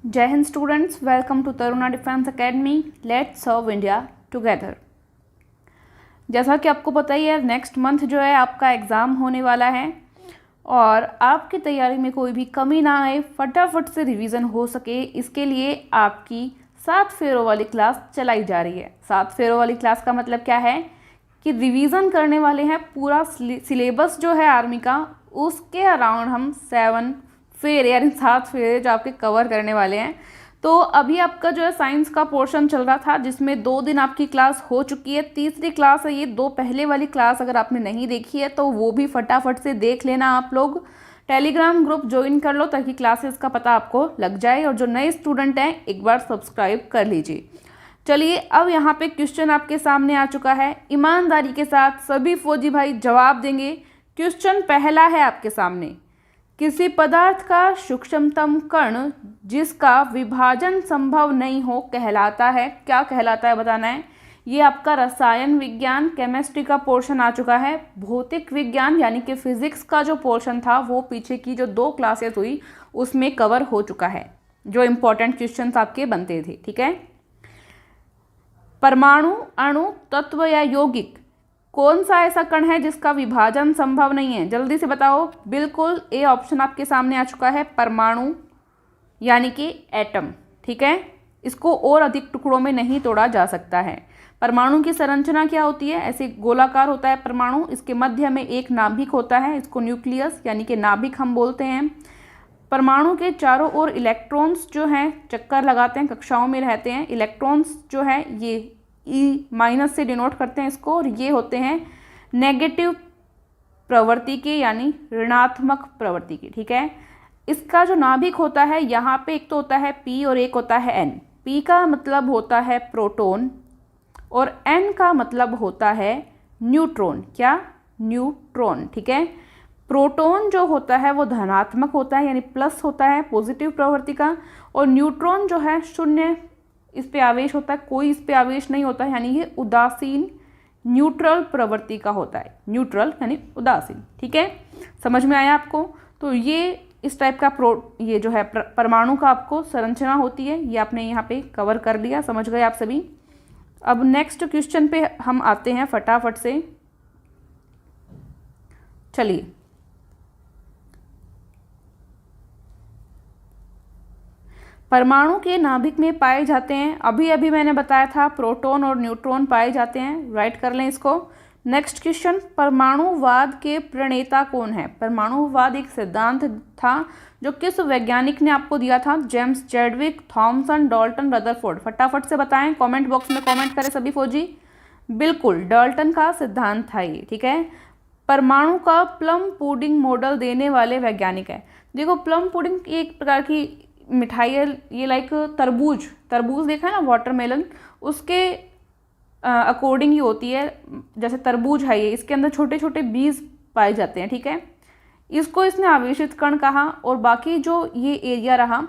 जय हिंद students, welcome to Taruna defence academy. Let's serve India together. जैसा कि आपको पता ही है, नेक्स्ट मंथ जो है आपका एग्ज़ाम होने वाला है और आपकी तैयारी में कोई भी कमी ना आए, फटाफट से रिवीजन हो सके, इसके लिए आपकी 7 फेरों वाली क्लास चलाई जा रही है। 7 फेरों वाली क्लास का मतलब क्या है कि रिवीजन करने वाले हैं। पूरा सिलेबस जो है आर्मी का, उसके अराउंड हम 7 फेरे यानी 7 फेरे जो आपके कवर करने वाले हैं। तो अभी आपका जो है साइंस का पोर्शन चल रहा था, जिसमें 2 दिन आपकी क्लास हो चुकी है। तीसरी क्लास है ये। 2 पहले वाली क्लास अगर आपने नहीं देखी है तो वो भी फटाफट से देख लेना। आप लोग टेलीग्राम ग्रुप ज्वाइन कर लो ताकि क्लासेस का पता आपको लग जाए, और जो नए स्टूडेंट हैं एक बार सब्सक्राइब कर लीजिए। चलिए, अब यहाँ पे क्वेश्चन आपके सामने आ चुका है। ईमानदारी के साथ सभी फौजी भाई जवाब देंगे। क्वेश्चन पहला है आपके सामने। किसी पदार्थ का सूक्ष्मतम कण जिसका विभाजन संभव नहीं हो कहलाता है। क्या कहलाता है बताना है। ये आपका रसायन विज्ञान केमिस्ट्री का पोर्शन आ चुका है। भौतिक विज्ञान यानी कि फिजिक्स का जो पोर्शन था वो पीछे की जो 2 क्लासेस हुई उसमें कवर हो चुका है, जो इम्पोर्टेंट क्वेश्चंस आपके बनते थे। ठीक है। परमाणु, अणु, तत्व या यौगिक, कौन सा ऐसा कण है जिसका विभाजन संभव नहीं है? जल्दी से बताओ। बिल्कुल, ए ऑप्शन आपके सामने आ चुका है, परमाणु यानी कि एटम। ठीक है। इसको और अधिक टुकड़ों में नहीं तोड़ा जा सकता है। परमाणु की संरचना क्या होती है? ऐसे गोलाकार होता है परमाणु। इसके मध्य में एक नाभिक होता है, इसको न्यूक्लियस यानी कि नाभिक हम बोलते हैं। परमाणु के चारों ओर इलेक्ट्रॉन्स जो हैं चक्कर लगाते हैं, कक्षाओं में रहते हैं। इलेक्ट्रॉन्स जो है ये E- से डिनोट करते हैं इसको, और ये होते हैं नेगेटिव प्रवृत्ति के यानी ऋणात्मक प्रवृत्ति के। ठीक है। इसका जो नाभिक होता है यहाँ पे एक तो होता है P और एक होता है N। P का मतलब होता है प्रोटॉन और N का मतलब होता है न्यूट्रॉन। क्या? न्यूट्रॉन। ठीक है। प्रोटॉन जो होता है वो धनात्मक होता है यानी प्लस होता है, पॉजिटिव प्रवृत्ति का, और न्यूट्रॉन जो है शून्य, इस पे आवेश होता है, कोई इस पे आवेश नहीं होता है, यानी ये उदासीन न्यूट्रल प्रवृत्ति का होता है। न्यूट्रल यानी उदासीन। ठीक है। समझ में आया आपको? तो ये इस टाइप का ये जो है परमाणु का आपको संरचना होती है, ये आपने यहाँ पे कवर कर लिया। समझ गए आप सभी। अब नेक्स्ट क्वेश्चन पे हम आते हैं फटाफट से। चलिए, परमाणु के नाभिक में पाए जाते हैं, अभी अभी मैंने बताया था प्रोटॉन और न्यूट्रॉन पाए जाते हैं। राइट कर लें इसको। नेक्स्ट क्वेश्चन, परमाणुवाद के प्रणेता कौन है? परमाणुवाद एक सिद्धांत था जो किस वैज्ञानिक ने आपको दिया था? James Chadwick, Thomson, Dalton, Rutherford. फटाफट से बताएं, कमेंट बॉक्स में कमेंट करें सभी फौजी। बिल्कुल, डाल्टन का सिद्धांत था ये। ठीक है। परमाणु का प्लम पुडिंग मॉडल देने वाले वैज्ञानिक है। देखो, प्लम पुडिंग एक प्रकार की मिठाई है, ये लाइक तरबूज देखा है ना, वाटरमेलन, उसके अकॉर्डिंग ही होती है। जैसे तरबूज है ये, इसके अंदर छोटे छोटे बीज पाए जाते हैं। ठीक है। इसको इसने आवेशित कण कहा, और बाकी जो ये एरिया रहा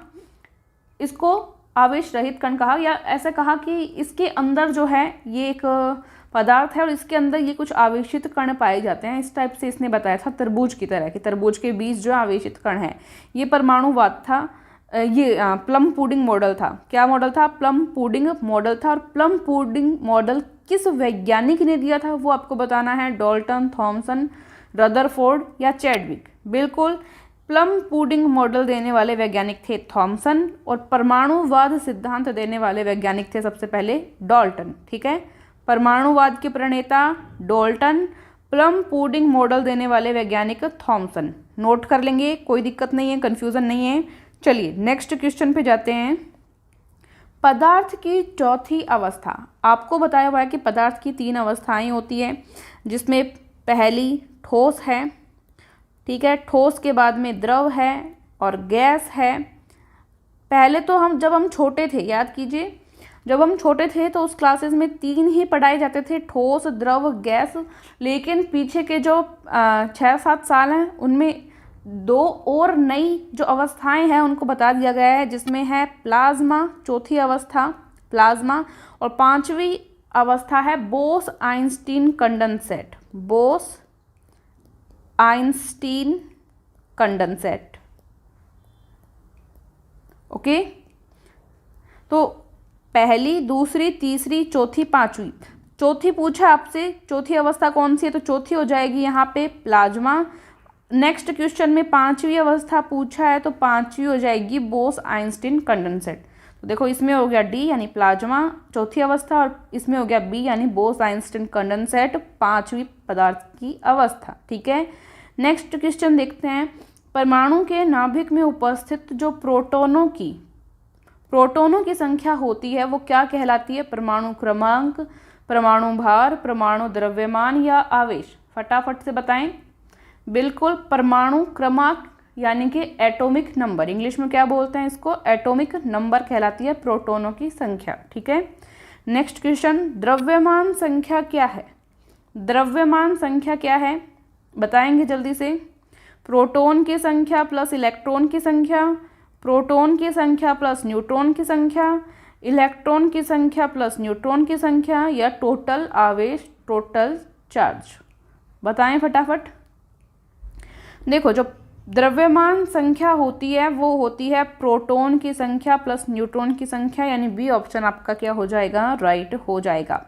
इसको आवेश रहित कण कहा, या ऐसा कहा कि इसके अंदर जो है ये एक पदार्थ है और इसके अंदर ये कुछ आवेशित कण पाए जाते हैं। इस टाइप से इसने बताया था, तरबूज की तरह कि तरबूज के बीज जो आवेशित कण है। ये परमाणुवाद था। ये प्लम पुडिंग मॉडल था। क्या मॉडल था? प्लम पुडिंग मॉडल था। और प्लम पुडिंग मॉडल किस वैज्ञानिक ने दिया था वो आपको बताना है। डाल्टन, थॉमसन, रदरफोर्ड या चैडविक। बिल्कुल, प्लम पुडिंग मॉडल देने वाले वैज्ञानिक थे थॉमसन, और परमाणुवाद सिद्धांत देने वाले वैज्ञानिक थे सबसे पहले डाल्टन। ठीक है। परमाणुवाद के प्रणेता डाल्टन, प्लम पुडिंग मॉडल देने वाले वैज्ञानिक थॉमसन। नोट कर लेंगे, कोई दिक्कत नहीं है, कन्फ्यूज़न नहीं है। चलिए नेक्स्ट क्वेश्चन पे जाते हैं। पदार्थ की चौथी अवस्था। आपको बताया हुआ है कि पदार्थ की 3 अवस्थाएं होती हैं, जिसमें पहली ठोस है। ठीक है। ठोस के बाद में द्रव है और गैस है। पहले तो जब हम छोटे थे, याद कीजिए, जब हम छोटे थे तो उस क्लासेस में 3 ही पढ़ाए जाते थे, ठोस, द्रव, गैस। लेकिन पीछे के जो 6-7 साल हैं उनमें 2 और नई जो अवस्थाएं हैं उनको बता दिया गया है, जिसमें है प्लाज्मा, चौथी अवस्था प्लाज्मा, और 5वीं अवस्था है Bose-Einstein condensate. Bose-Einstein condensate. Okay, तो पहली, दूसरी, तीसरी, चौथी, पांचवी। चौथी पूछा आपसे, चौथी अवस्था कौन सी है, तो चौथी हो जाएगी यहाँ पे प्लाज्मा। नेक्स्ट क्वेश्चन में पांचवी अवस्था पूछा है, तो पांचवी हो जाएगी बोस-आइंस्टीन कंडेंसेट। तो देखो इसमें हो गया डी यानी प्लाज्मा चौथी अवस्था, और इसमें हो गया बी यानी बोस-आइंस्टीन कंडेंसेट पांचवी पदार्थ की अवस्था। ठीक है, नेक्स्ट क्वेश्चन देखते हैं। परमाणु के नाभिक में उपस्थित जो प्रोटोनों की संख्या होती है वो क्या कहलाती है? परमाणु क्रमांक, परमाणु भार, परमाणु द्रव्यमान या आवेश? फटाफट से बताएं। बिल्कुल, परमाणु क्रमांक यानी कि एटॉमिक नंबर, इंग्लिश में क्या बोलते हैं इसको? एटॉमिक नंबर कहलाती है प्रोटोनों की संख्या। ठीक है, नेक्स्ट क्वेश्चन, द्रव्यमान संख्या क्या है? द्रव्यमान संख्या क्या है बताएंगे जल्दी से। प्रोटॉन की संख्या प्लस इलेक्ट्रॉन की संख्या, प्रोटॉन की संख्या प्लस न्यूट्रॉन की संख्या, इलेक्ट्रॉन की संख्या प्लस न्यूट्रॉन की संख्या, या टोटल आवेश, टोटल चार्ज? बताएं फटाफट। देखो, जो द्रव्यमान संख्या होती है वो होती है प्रोटॉन की संख्या प्लस न्यूट्रॉन की संख्या, यानी बी ऑप्शन आपका क्या हो जाएगा? राइट हो जाएगा।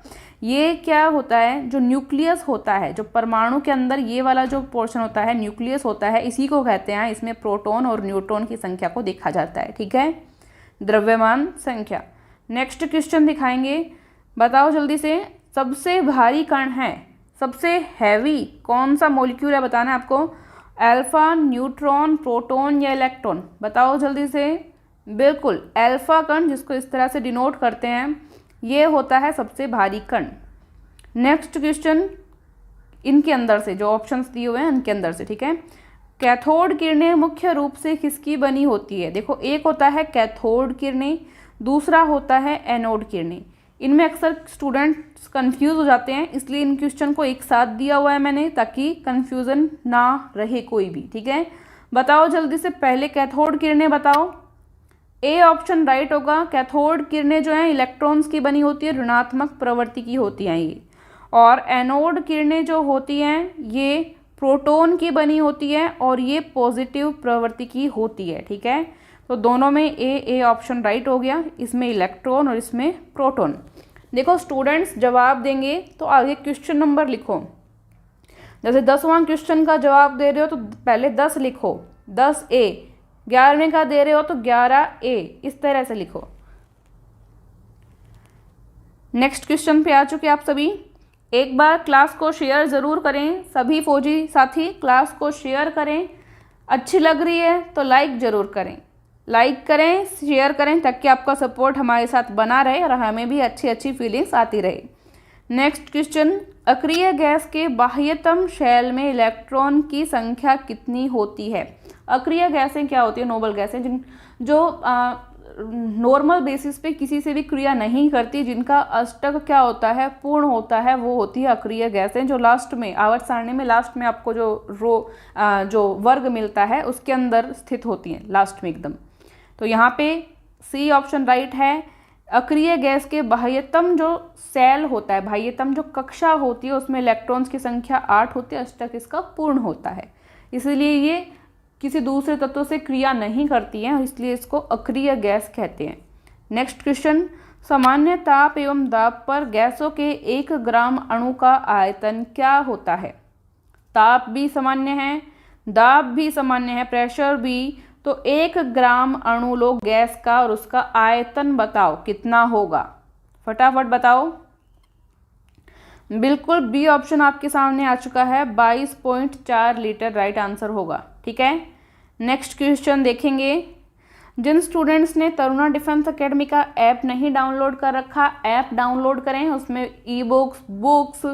ये क्या होता है? जो न्यूक्लियस होता है, जो परमाणु के अंदर ये वाला जो पोर्शन होता है न्यूक्लियस होता है, इसी को कहते हैं, इसमें प्रोटॉन और न्यूट्रॉन की संख्या को देखा जाता है। ठीक है, द्रव्यमान संख्या। नेक्स्ट क्वेश्चन दिखाएंगे, बताओ जल्दी से। सबसे भारी कण है, सबसे हैवी कौन सा मॉलिक्यूल है बताना है आपको? अल्फा, न्यूट्रॉन, प्रोटॉन या इलेक्ट्रॉन? बताओ जल्दी से। बिल्कुल, अल्फा कण, जिसको इस तरह से डिनोट करते हैं, ये होता है सबसे भारी कण। नेक्स्ट क्वेश्चन, इनके अंदर से जो ऑप्शंस दिए हुए हैं इनके अंदर से, ठीक है। कैथोड किरणें मुख्य रूप से किसकी बनी होती है? देखो, एक होता है कैथोड किरणें, दूसरा होता है एनोड किरणें। इनमें अक्सर स्टूडेंट्स कंफ्यूज हो जाते हैं, इसलिए इन क्वेश्चन को एक साथ दिया हुआ है मैंने, ताकि कंफ्यूजन ना रहे कोई भी। ठीक है, बताओ जल्दी से, पहले कैथोड किरणें बताओ। ए ऑप्शन राइट होगा। कैथोड किरणें जो हैं इलेक्ट्रॉन्स की बनी होती है, ऋणात्मक प्रवृत्ति की होती हैं ये। और एनोड किरणें जो होती हैं ये प्रोटॉन की बनी होती है और ये पॉजिटिव प्रवृत्ति की होती है। ठीक है, तो दोनों में ए ऑप्शन राइट हो गया, इसमें इलेक्ट्रॉन और इसमें प्रोटॉन। देखो स्टूडेंट्स, जवाब देंगे तो आगे क्वेश्चन नंबर लिखो। जैसे 10वां क्वेश्चन का जवाब दे रहे हो तो पहले 10 लिखो, 10A। 11वें का दे रहे हो तो 11A, इस तरह से लिखो। नेक्स्ट क्वेश्चन पे आ चुके आप सभी। एक बार क्लास को शेयर ज़रूर करें, सभी फौजी साथी क्लास को शेयर करें। अच्छी लग रही है तो लाइक ज़रूर करें, लाइक करें, शेयर करें, ताकि आपका सपोर्ट हमारे साथ बना रहे और हमें भी अच्छी अच्छी फीलिंग्स आती रहे। नेक्स्ट क्वेश्चन, अक्रिय गैस के बाह्यतम शेल में इलेक्ट्रॉन की संख्या कितनी होती है? अक्रिय गैसें क्या होती है? नोबल गैसें जो नॉर्मल बेसिस पे किसी से भी क्रिया नहीं करती, जिनका अष्टक क्या होता है? पूर्ण होता है, वो होती है अक्रिय गैसें, जो लास्ट में आवर्त सारणी में लास्ट में आपको जो वर्ग मिलता है उसके अंदर स्थित होती हैं, लास्ट में एकदम। तो यहाँ पे सी ऑप्शन राइट है। अक्रिय गैस के बाह्यतम जो सेल होता है, बाह्यतम जो कक्षा होती है, उसमें इलेक्ट्रॉन्स की संख्या 8 होती है, अष्टक इसका पूर्ण होता है, इसलिए ये किसी दूसरे तत्व से क्रिया नहीं करती है, इसलिए इसको अक्रिय गैस कहते हैं। नेक्स्ट क्वेश्चन, सामान्य ताप एवं दाब पर गैसों के 1 ग्राम अणु का आयतन क्या होता है? ताप भी सामान्य है, दाब भी सामान्य है, प्रेशर भी, तो 1 ग्राम अणु लो गैस का और उसका आयतन बताओ कितना होगा, फटाफट बताओ। बिल्कुल, बी ऑप्शन आपके सामने आ चुका है, 22.4 लीटर राइट आंसर होगा। ठीक है, नेक्स्ट क्वेश्चन देखेंगे। जिन स्टूडेंट्स ने तरुणा डिफेंस एकेडमी का ऐप नहीं डाउनलोड कर रखा, ऐप डाउनलोड करें। उसमें ई बुक्स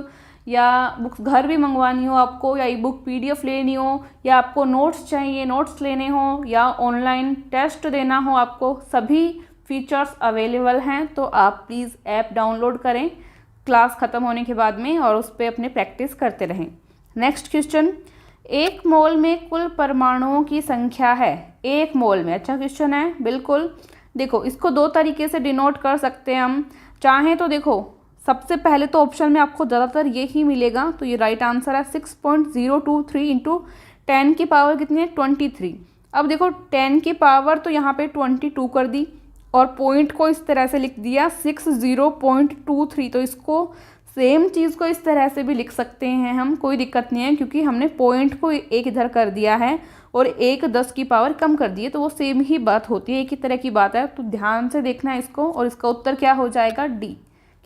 या बुक्स घर भी मंगवानी हो आपको, या ई बुक PDF लेनी हो, या आपको नोट्स चाहिए, नोट्स लेने हो, या ऑनलाइन टेस्ट देना हो, आपको सभी फीचर्स अवेलेबल हैं। तो आप प्लीज़ ऐप डाउनलोड करें क्लास ख़त्म होने के बाद में, और उस पर अपने प्रैक्टिस करते रहें। नेक्स्ट क्वेश्चन, 1 मोल में कुल परमाणुओं की संख्या है? 1 मोल में, अच्छा क्वेश्चन है। बिल्कुल, देखो इसको 2 तरीके से डिनोट कर सकते हैं हम। चाहें तो देखो, सबसे पहले तो ऑप्शन में आपको ज़्यादातर ये ही मिलेगा, तो ये राइट आंसर है। 6.023 इंटू 10 की पावर कितनी है? 23। अब देखो 10 की पावर तो यहाँ पे 22 कर दी, और पॉइंट को इस तरह से लिख दिया 60.23। तो इसको सेम चीज़ को इस तरह से भी लिख सकते हैं हम, कोई दिक्कत नहीं है, क्योंकि हमने पॉइंट को एक इधर कर दिया है और एक 10 की पावर कम कर दी है, तो वो सेम ही बात होती है, एक ही तरह की बात है। तो ध्यान से देखना है इसको, और इसका उत्तर क्या हो जाएगा? डी।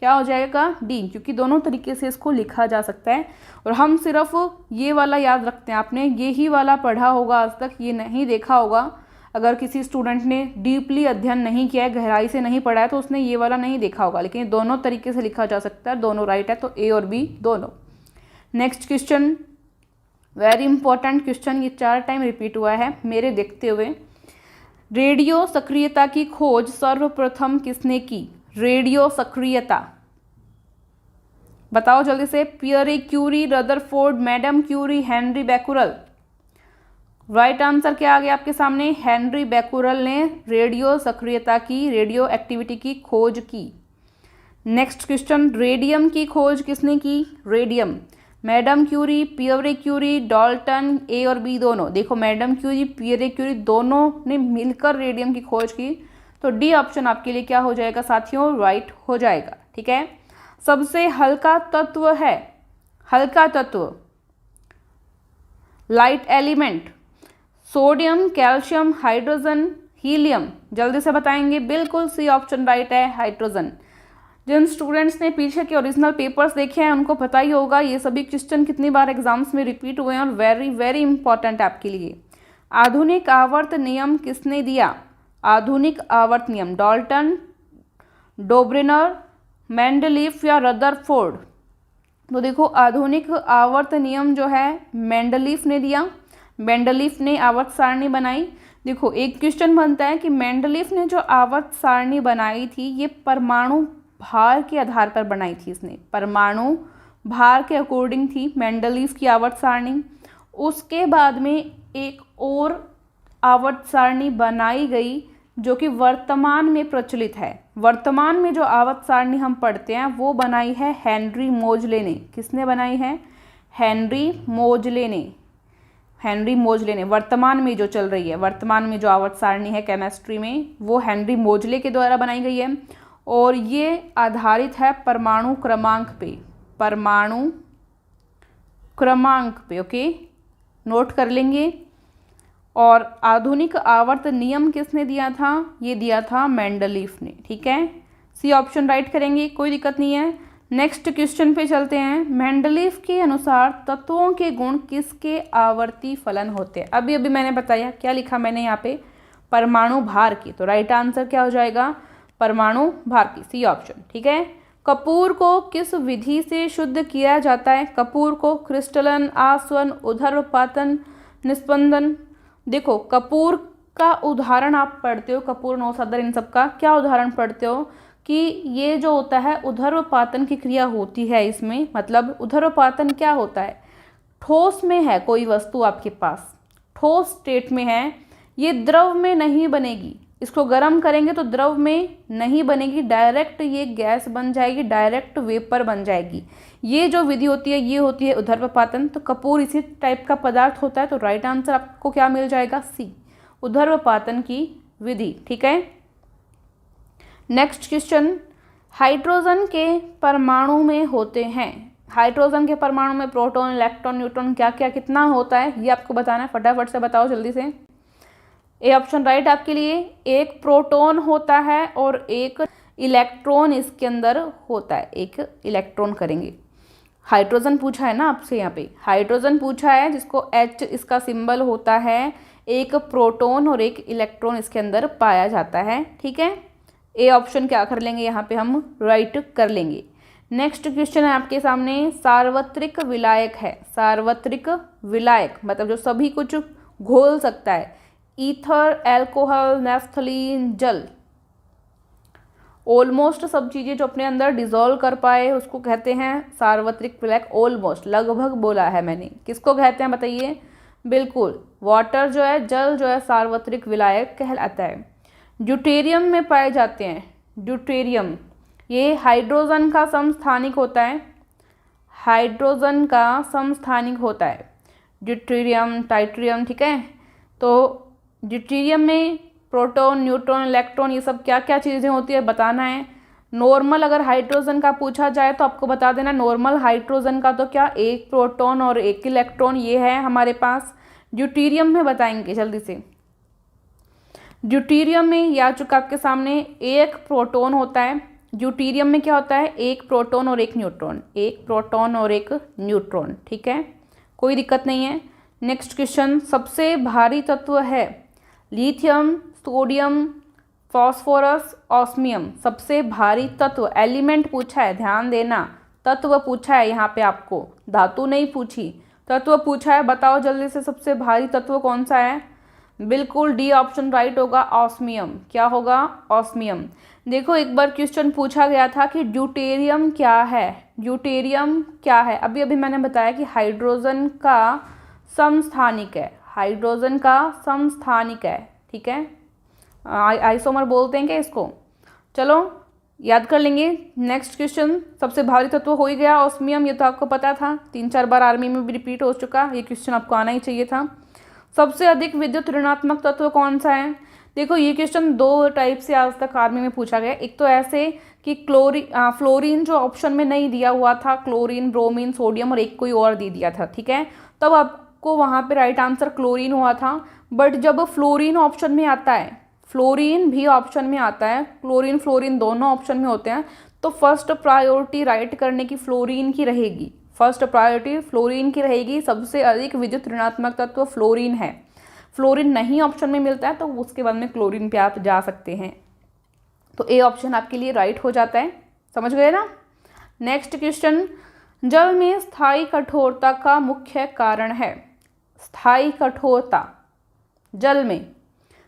क्या हो जाएगा? डी, क्योंकि दोनों तरीके से इसको लिखा जा सकता है। और हम सिर्फ ये वाला याद रखते हैं, आपने ये ही वाला पढ़ा होगा आज तक, ये नहीं देखा होगा। अगर किसी स्टूडेंट ने डीपली अध्ययन नहीं किया है, गहराई से नहीं पढ़ा है, तो उसने ये वाला नहीं देखा होगा, लेकिन ये दोनों तरीके से लिखा जा सकता है, दोनों राइट है, तो ए और बी दोनों। Next question, very important question, ये 4 टाइम रिपीट हुआ है मेरे देखते हुए। रेडियो सक्रियता की खोज सर्वप्रथम किसने की? रेडियो सक्रियता बताओ जल्दी से। Pierre Curie, Rutherford, madam Curie, Henri Becquerel. Right answer क्या आ गया आपके सामने? हेनरी बैकुरल ने रेडियो सक्रियता की, रेडियो एक्टिविटी की खोज की। नेक्स्ट क्वेश्चन, रेडियम की खोज किसने की? Radium, madam Curie, Pierre Curie, Dalton, A और बी दोनों। देखो मैडम क्यूरी, पियरे क्यूरी दोनों ने मिलकर रेडियम की खोज की, तो डी ऑप्शन आपके लिए क्या हो जाएगा साथियों? राइट हो जाएगा। ठीक है। सबसे हल्का तत्व है, हल्का तत्व, light element, sodium, calcium, hydrogen, helium. जल्दी से बताएंगे। बिल्कुल सी ऑप्शन राइट है, हाइड्रोजन। जिन स्टूडेंट्स ने पीछे के ओरिजिनल पेपर्स देखे हैं उनको पता ही होगा ये सभी क्वेश्चन कितनी बार एग्जाम्स में रिपीट हुए हैं और वेरी वेरी इंपॉर्टेंट है आपके लिए। आधुनिक आवर्त नियम किसने दिया? आधुनिक आवर्त नियम, डाल्टन, डोब्रेनर, मेंडलीफ या रदरफोर्ड। तो देखो आधुनिक आवर्त नियम जो है मेंडलीफ ने दिया, मेंडलीफ ने आवर्त सारणी बनाई। देखो एक क्वेश्चन बनता है कि मेंडलीफ ने जो आवर्त सारणी बनाई थी ये परमाणु भार के आधार पर बनाई थी, इसने परमाणु भार के अकॉर्डिंग थी मेंडलीफ की आवर्त सारणी। उसके बाद में एक और आवर्त सारणी बनाई गई जो कि वर्तमान में प्रचलित है। वर्तमान में जो आवर्त सारणी हम पढ़ते हैं वो बनाई है हेनरी मोजले ने। किसने बनाई है? हेनरी मोजले ने। हेनरी मोजले ने वर्तमान में जो चल रही है, वर्तमान में जो आवर्त सारणी है केमिस्ट्री में, वो हेनरी मोजले के द्वारा बनाई गई है और ये आधारित है परमाणु क्रमांक पे, परमाणु क्रमांक पे। ओके, नोट कर लेंगे। और आधुनिक आवर्त नियम किसने दिया था? ये दिया था मेंडलीफ ने। ठीक है, सी ऑप्शन राइट करेंगे, कोई दिक्कत नहीं है। नेक्स्ट क्वेश्चन पे चलते हैं। मेंडलीफ के अनुसार तत्वों के गुण किसके आवर्ती फलन होते हैं? अभी अभी मैंने बताया, क्या लिखा मैंने यहाँ पे? परमाणु भार की। तो राइट आंसर क्या हो जाएगा? परमाणु भार की, सी ऑप्शन। ठीक है। कपूर को किस विधि से शुद्ध किया जाता है? कपूर को क्रिस्टलन, आसवन, ऊर्ध्वपातन, निस्पंदन। देखो कपूर का उदाहरण आप पढ़ते हो, कपूर, नौसदर, इन सब का क्या उदाहरण पढ़ते हो कि ये जो होता है ऊर्ध्वपातन की क्रिया होती है इसमें। मतलब ऊर्ध्वपातन क्या होता है? ठोस में है कोई वस्तु आपके पास, ठोस स्टेट में है, ये द्रव में नहीं बनेगी। इसको गर्म करेंगे तो द्रव में नहीं बनेगी, डायरेक्ट ये गैस बन जाएगी, डायरेक्ट वेपर बन जाएगी। ये जो विधि होती है ये होती है ऊर्ध्वपातन। तो कपूर इसी टाइप का पदार्थ होता है। तो राइट आंसर आपको क्या मिल जाएगा? सी, ऊर्ध्वपातन की विधि। ठीक है। नेक्स्ट क्वेश्चन, हाइड्रोजन के परमाणु में होते हैं, हाइड्रोजन के परमाणु में प्रोटॉन, इलेक्ट्रॉन, न्यूट्रॉन क्या क्या कितना होता है ये आपको बताना है। फटाफट से बताओ जल्दी से। ए ऑप्शन राइट आपके लिए। एक प्रोटॉन होता है और एक इलेक्ट्रॉन इसके अंदर होता है, एक इलेक्ट्रॉन करेंगे। हाइड्रोजन पूछा है ना आपसे, यहाँ पे हाइड्रोजन पूछा है जिसको H इसका सिंबल होता है। एक प्रोटॉन और एक इलेक्ट्रॉन इसके अंदर पाया जाता है। ठीक है, ए ऑप्शन क्या कर लेंगे यहाँ पे हम? राइट कर लेंगे। नेक्स्ट क्वेश्चन है आपके सामने, सार्वत्रिक विलायक है। सार्वत्रिक विलायक मतलब जो सभी कुछ घोल सकता है। ईथर, एल्कोहल, नेफ्थलीन, जल, ऑलमोस्ट सब चीज़ें जो अपने अंदर डिजोल्व कर पाए उसको कहते हैं सार्वत्रिक विलायक। ऑलमोस्ट, लगभग बोला है मैंने, किसको कहते हैं बताइए? बिल्कुल, वाटर जो है, जल जो है सार्वत्रिक विलायक कहलाता है। ड्यूटेरियम में पाए जाते हैं। ड्यूटेरियम ये हाइड्रोजन का समस्थानिक होता है, हाइड्रोजन का समस्थानिक होता है ड्यूटेरियम, टाइट्रियम। ठीक है, तो ड्यूटेरियम में प्रोटॉन, न्यूट्रॉन, इलेक्ट्रॉन, ये सब क्या क्या चीज़ें होती है बताना है। नॉर्मल अगर हाइड्रोजन का पूछा जाए तो आपको बता देना, नॉर्मल हाइड्रोजन का तो क्या, एक प्रोटॉन और एक इलेक्ट्रॉन, ये है हमारे पास। ड्यूटेरियम में बताएंगे जल्दी से। ड्यूटेरियम में ये आ चुका आपके सामने, एक प्रोटॉन होता है। ड्यूटेरियम में क्या होता है, एक प्रोटॉन और एक न्यूट्रॉन, एक प्रोटॉन और एक न्यूट्रॉन, ठीक है, कोई दिक्कत नहीं है। नेक्स्ट क्वेश्चन, सबसे भारी तत्व है लिथियम, सोडियम, फॉस्फोरस, ऑस्मियम। सबसे भारी तत्व, एलिमेंट पूछा है, ध्यान देना, तत्व पूछा है यहाँ पे आपको, धातु नहीं पूछी, तत्व पूछा है। बताओ जल्दी से सबसे भारी तत्व कौन सा है। बिल्कुल डी ऑप्शन राइट होगा, ऑस्मियम। क्या होगा, ऑस्मियम। देखो एक बार क्वेश्चन पूछा गया था कि ड्यूटेरियम क्या है, ड्यूटेरियम क्या है। अभी अभी मैंने बताया कि हाइड्रोजन का समस्थानिक है, हाइड्रोजन का समस्थानिक है, ठीक है, आइसोमर बोलते हैं क्या इसको, चलो याद कर लेंगे। नेक्स्ट क्वेश्चन, सबसे भारी तत्व हो ही गया ऑस्मियम, ये तो आपको पता था, 3-4 बार आर्मी में भी रिपीट हो चुका, ये क्वेश्चन आपको आना ही चाहिए था। सबसे अधिक विद्युत ऋणात्मक तत्व कौन सा है। देखो ये क्वेश्चन दो टाइप से आज तक आर्मी में पूछा गया, एक तो ऐसे कि फ्लोरीन जो ऑप्शन में नहीं दिया हुआ था, क्लोरीन, ब्रोमीन, सोडियम और एक कोई और दे दिया था, ठीक है, तब आपको वहाँ पे राइट आंसर क्लोरीन हुआ था। बट जब फ्लोरीन ऑप्शन में आता है, फ्लोरीन भी ऑप्शन में आता है, क्लोरीन फ्लोरीन दोनों ऑप्शन में होते हैं, तो फर्स्ट प्रायोरिटी राइट करने की फ्लोरीन की रहेगी, फर्स्ट प्रायोरिटी फ्लोरीन की रहेगी। सबसे अधिक विद्युत ऋणात्मक तत्व फ्लोरीन है। फ्लोरीन नहीं ऑप्शन में मिलता है तो उसके बाद में क्लोरीन पे आप जा सकते हैं, तो ए ऑप्शन आपके लिए राइट हो जाता है, समझ गए ना। नेक्स्ट क्वेश्चन, जल में स्थायी कठोरता का मुख्य कारण है। स्थायी कठोरता जल में,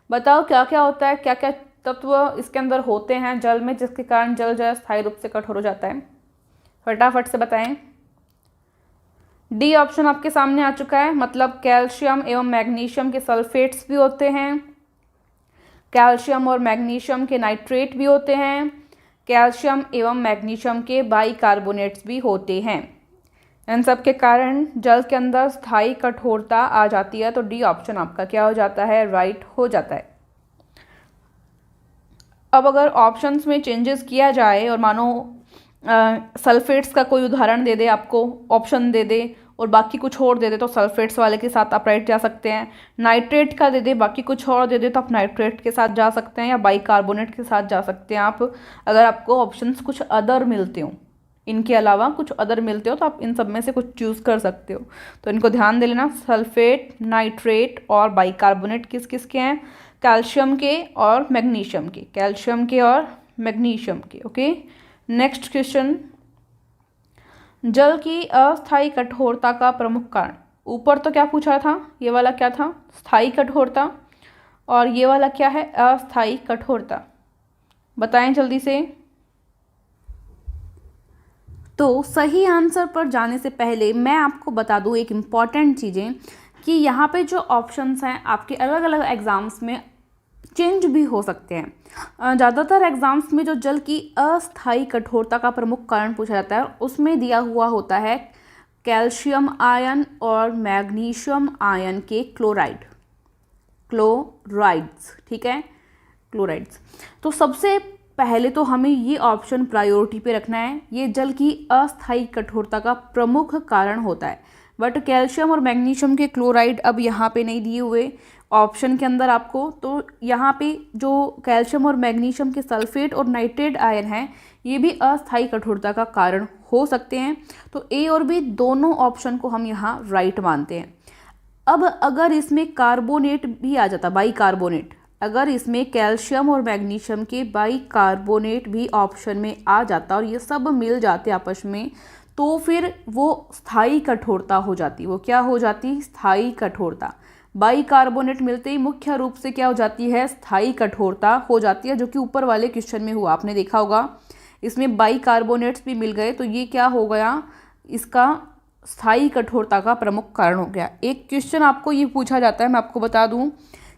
बताओ क्या क्या होता है, क्या क्या तत्व इसके अंदर होते हैं जल में जिसके कारण जल जो है स्थायी रूप से कठोर हो जाता है, फटाफट से बताएं। डी ऑप्शन आपके सामने आ चुका है, मतलब कैल्शियम एवं मैग्नीशियम के सल्फेट्स भी होते हैं, कैल्शियम और मैग्नीशियम के नाइट्रेट भी होते हैं, कैल्शियम एवं मैग्नीशियम के बाइकार्बोनेट्स भी होते हैं। इन सब के कारण जल के अंदर स्थायी कठोरता आ जाती है, तो डी ऑप्शन आपका क्या हो जाता है, राइट हो जाता है। अब अगर ऑप्शंस में चेंजेस किया जाए और मानो सल्फेट्स का कोई उदाहरण दे दे, आपको ऑप्शन दे दे और बाकी कुछ और दे दे, तो सल्फेट्स वाले के साथ आप राइट जा सकते हैं। नाइट्रेट का दे दे, बाकी कुछ और दे दे, तो आप नाइट्रेट के साथ जा सकते हैं या बाइकार्बोनेट के साथ जा सकते हैं आप, अगर आपको ऑप्शंस कुछ अदर मिलते हो, इनके अलावा कुछ अदर मिलते हो तो आप इन सब में से कुछ चूज़ कर सकते हो। तो इनको ध्यान दे लेना, सल्फेट, नाइट्रेट और बाइकार्बोनेट किस किस के हैं, कैल्शियम के और मैग्नीशियम के, कैल्शियम के और मैग्नीशियम के। ओके, नेक्स्ट क्वेश्चन, जल की अस्थायी कठोरता का प्रमुख कारण। ऊपर तो क्या पूछा था, ये वाला क्या था, स्थायी कठोरता, और ये वाला क्या है, अस्थायी कठोरता, बताएं जल्दी से। तो सही आंसर पर जाने से पहले मैं आपको बता दूं एक इम्पॉर्टेंट चीज़ें कि यहाँ पे जो ऑप्शंस हैं आपके अलग अलग एग्ज़ाम्स में चेंज भी हो सकते हैं। ज़्यादातर एग्ज़ाम्स में जो जल की अस्थायी कठोरता का प्रमुख कारण पूछा जाता है उसमें दिया हुआ होता है कैल्शियम आयन और मैग्नीशियम आयन के क्लोराइड्स, ठीक है, क्लोराइड्स। तो सबसे पहले तो हमें ये ऑप्शन प्रायोरिटी पे रखना है, ये जल की अस्थायी कठोरता का प्रमुख कारण होता है। बट कैल्शियम और मैग्नीशियम के क्लोराइड अब यहाँ पे नहीं दिए हुए ऑप्शन के अंदर आपको, तो यहाँ पे जो कैल्शियम और मैग्नीशियम के सल्फेट और नाइट्रेट आयन हैं ये भी अस्थायी कठोरता का कारण हो सकते हैं। तो ए और बी दोनों ऑप्शन को हम यहाँ राइट मानते हैं। अब अगर इसमें कार्बोनेट भी आ जाता, बाइकार्बोनेट, अगर इसमें कैल्शियम और मैग्नीशियम के बाइकार्बोनेट भी ऑप्शन में आ जाता और ये सब मिल जाते आपस में, तो फिर वो स्थायी कठोरता हो जाती। वो क्या हो जाती, स्थायी कठोरता। बाइकार्बोनेट मिलते ही मुख्य रूप से क्या हो जाती है, स्थायी कठोरता हो जाती है, जो कि ऊपर वाले क्वेश्चन में हुआ, आपने देखा होगा इसमें बाइकार्बोनेट्स भी मिल गए, तो ये क्या हो गया, इसका स्थायी कठोरता का प्रमुख कारण हो गया। एक क्वेश्चन आपको ये पूछा जाता है, मैं आपको बता दूं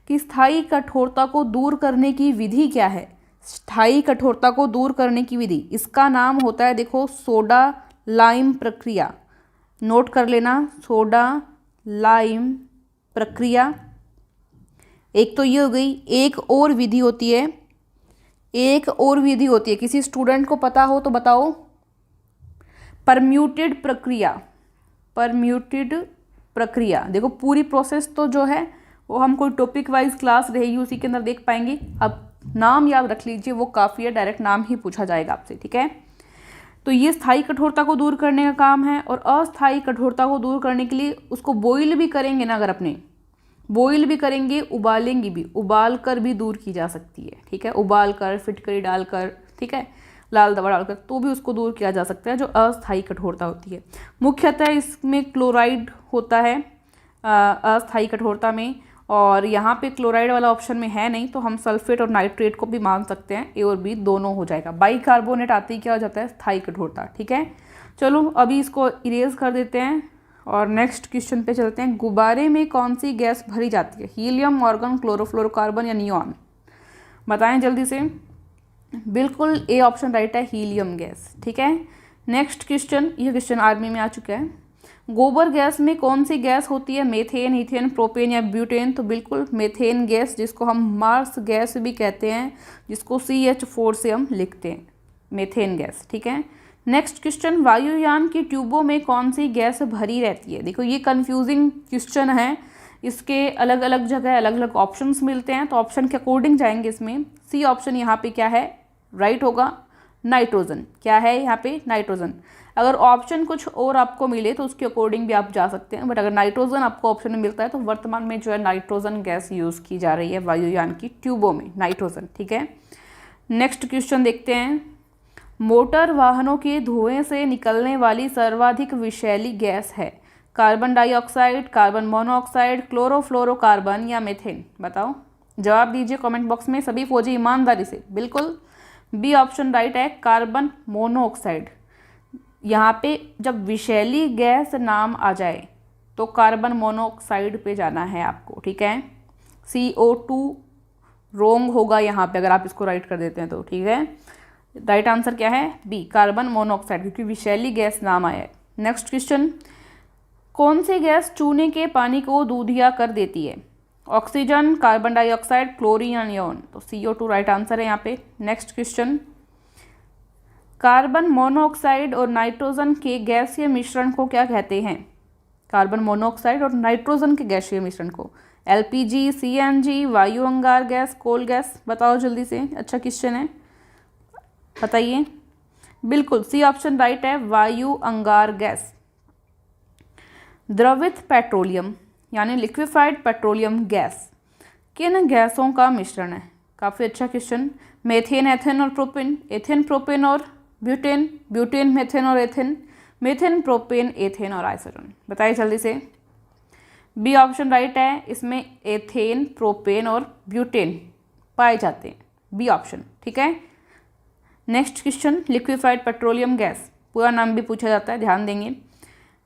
कि स्थायी कठोरता को दूर करने की विधि क्या है। स्थायी कठोरता को दूर करने की विधि, इसका नाम होता है, देखो, सोडा लाइम प्रक्रिया। नोट कर लेना, सोडा लाइम प्रक्रिया। एक तो ये हो गई। एक और विधि होती है, एक और विधि होती है, किसी स्टूडेंट को पता हो तो बताओ। परम्यूटेड प्रक्रिया, परम्यूटेड प्रक्रिया। देखो पूरी प्रोसेस तो जो है वो हम कोई टॉपिक वाइज क्लास रहेगी उसी के अंदर देख पाएंगे। अब नाम याद रख लीजिए, वो काफ़ी है, डायरेक्ट नाम ही पूछा जाएगा आपसे, ठीक है। तो ये स्थायी कठोरता को दूर करने का काम है, और अस्थायी कठोरता को दूर करने के लिए उसको बॉईल भी करेंगे ना, अगर अपने बॉईल भी करेंगे, उबालेंगे भी, उबाल कर भी दूर की जा सकती है, ठीक है। उबाल कर, फिटकरी डालकर, ठीक है, लाल दवा डालकर, तो भी उसको दूर किया जा सकता है, जो अस्थायी कठोरता होती है। मुख्यतः इसमें क्लोराइड होता है अस्थायी कठोरता में, और यहाँ पे क्लोराइड वाला ऑप्शन में है नहीं, तो हम सल्फेट और नाइट्रेट को भी मान सकते हैं, ए और बी दोनों हो जाएगा। बाइकार्बोनेट आते ही क्या हो जाता है, स्थायी कठोरता, ठीक है। चलो अभी इसको इरेज कर देते हैं और नेक्स्ट क्वेश्चन पे चलते हैं। गुब्बारे में कौन सी गैस भरी जाती है, हीलियम, आर्गन, क्लोरोफ्लोरोकार्बन या नियॉन? बताएं जल्दी से। बिल्कुल ए ऑप्शन राइट है, हीलियम गैस, ठीक है। नेक्स्ट क्वेश्चन, ये क्वेश्चन आर्मी में आ चुका है। गोबर गैस में कौन सी गैस होती है, मेथेन, ईथेन, प्रोपेन या ब्यूटेन? तो बिल्कुल मेथेन गैस, जिसको हम मार्स गैस भी कहते हैं, जिसको CH4 से हम लिखते हैं, मेथेन गैस, ठीक है। नेक्स्ट क्वेश्चन, वायुयान की ट्यूबों में कौन सी गैस भरी रहती है? देखो ये कंफ्यूजिंग क्वेश्चन है, इसके अलग अलग जगह अलग अलग ऑप्शंस मिलते हैं, तो ऑप्शन के अकॉर्डिंग जाएंगे इसमें। सी ऑप्शन यहाँ पे क्या है, राइट होगा, नाइट्रोजन। क्या है यहाँ पे, नाइट्रोजन। अगर ऑप्शन कुछ और आपको मिले तो उसके अकॉर्डिंग भी आप जा सकते हैं, बट अगर नाइट्रोजन आपको ऑप्शन में मिलता है तो वर्तमान में जो है नाइट्रोजन गैस यूज़ की जा रही है वायुयान की ट्यूबों में, नाइट्रोजन, ठीक है। नेक्स्ट क्वेश्चन देखते हैं। मोटर वाहनों के धुएं से निकलने वाली सर्वाधिक विषैली गैस है, carbon dioxide, carbon monoxide, chlorofluorocarbon या मीथेन? बताओ, जवाब दीजिए कमेंट बॉक्स में सभी फौजी ईमानदारी से। बिल्कुल बी ऑप्शन राइट है, कार्बन मोनोऑक्साइड। यहाँ पे जब विषैली गैस नाम आ जाए तो कार्बन मोनोऑक्साइड पे जाना है आपको, ठीक है। CO2 रोंग होगा यहाँ पे, अगर आप इसको राइट कर देते हैं तो, ठीक है। राइट आंसर क्या है, बी, कार्बन मोनोऑक्साइड, क्योंकि विषैली गैस नाम आया है। नेक्स्ट क्वेश्चन, कौन सी गैस चूने के पानी को दूधिया कर देती है, ऑक्सीजन, कार्बन डाइऑक्साइड, क्लोरीन या नियॉन? तो CO2 राइट आंसर है यहाँ पे। नेक्स्ट क्वेश्चन, कार्बन मोनोऑक्साइड और नाइट्रोजन के गैसीय मिश्रण को क्या कहते हैं? कार्बन मोनोऑक्साइड और नाइट्रोजन के गैसीय मिश्रण को LPG, CNG, वायु अंगार गैस, कोल गैस? बताओ जल्दी से, अच्छा क्वेश्चन है, बताइए। बिल्कुल सी ऑप्शन राइट है, वायु अंगार गैस। द्रवित पेट्रोलियम यानी लिक्विफाइड पेट्रोलियम गैस किन गैसों का मिश्रण है? काफ़ी अच्छा क्वेश्चन। मेथेन, एथेन और प्रोपेन, एथेन, प्रोपेन और ब्यूटेन, ब्यूटेन, मेथेन और एथेन, मेथेन, प्रोपेन, एथेन और आइसोटोन? बताइए जल्दी से। बी ऑप्शन राइट है, इसमें एथेन, प्रोपेन और ब्यूटेन पाए जाते हैं, बी ऑप्शन, ठीक है। Next question, liquefied petroleum gas पूरा नाम भी पूछा जाता है, ध्यान देंगे।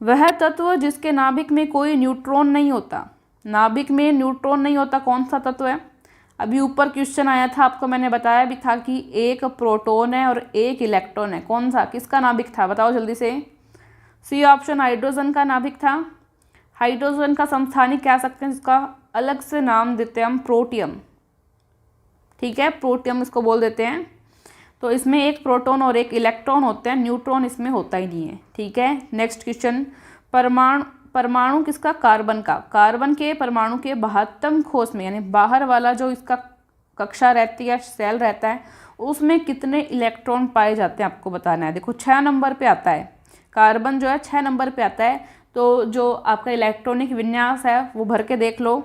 वह तत्व जिसके नाभिक में कोई न्यूट्रॉन नहीं होता, नाभिक में न्यूट्रॉन नहीं होता, कौन सा तत्व है? अभी ऊपर क्वेश्चन आया था, आपको मैंने बताया भी था कि एक प्रोटॉन है और एक इलेक्ट्रॉन है, कौन सा, किसका नाभिक था? बताओ जल्दी से। सी ऑप्शन हाइड्रोजन का नाभिक था। हाइड्रोजन का समस्थानिक कह सकते हैं, जिसका अलग से नाम देते हैं हम प्रोटियम, ठीक है, प्रोटियम इसको बोल देते हैं। तो इसमें एक प्रोटॉन और एक इलेक्ट्रॉन होते हैं, न्यूट्रॉन इसमें होता ही नहीं है, ठीक है। नेक्स्ट क्वेश्चन, परमाणु किसका? कार्बन का। कार्बन के परमाणु के 72 खोस में, यानी बाहर वाला जो इसका कक्षा रहती है, सेल रहता है, उसमें कितने इलेक्ट्रॉन पाए जाते हैं आपको बताना है। देखो 6 नंबर पे आता है, कार्बन जो है 6 नंबर पे आता है, तो जो आपका इलेक्ट्रॉनिक विन्यास है वो भर के देख लो,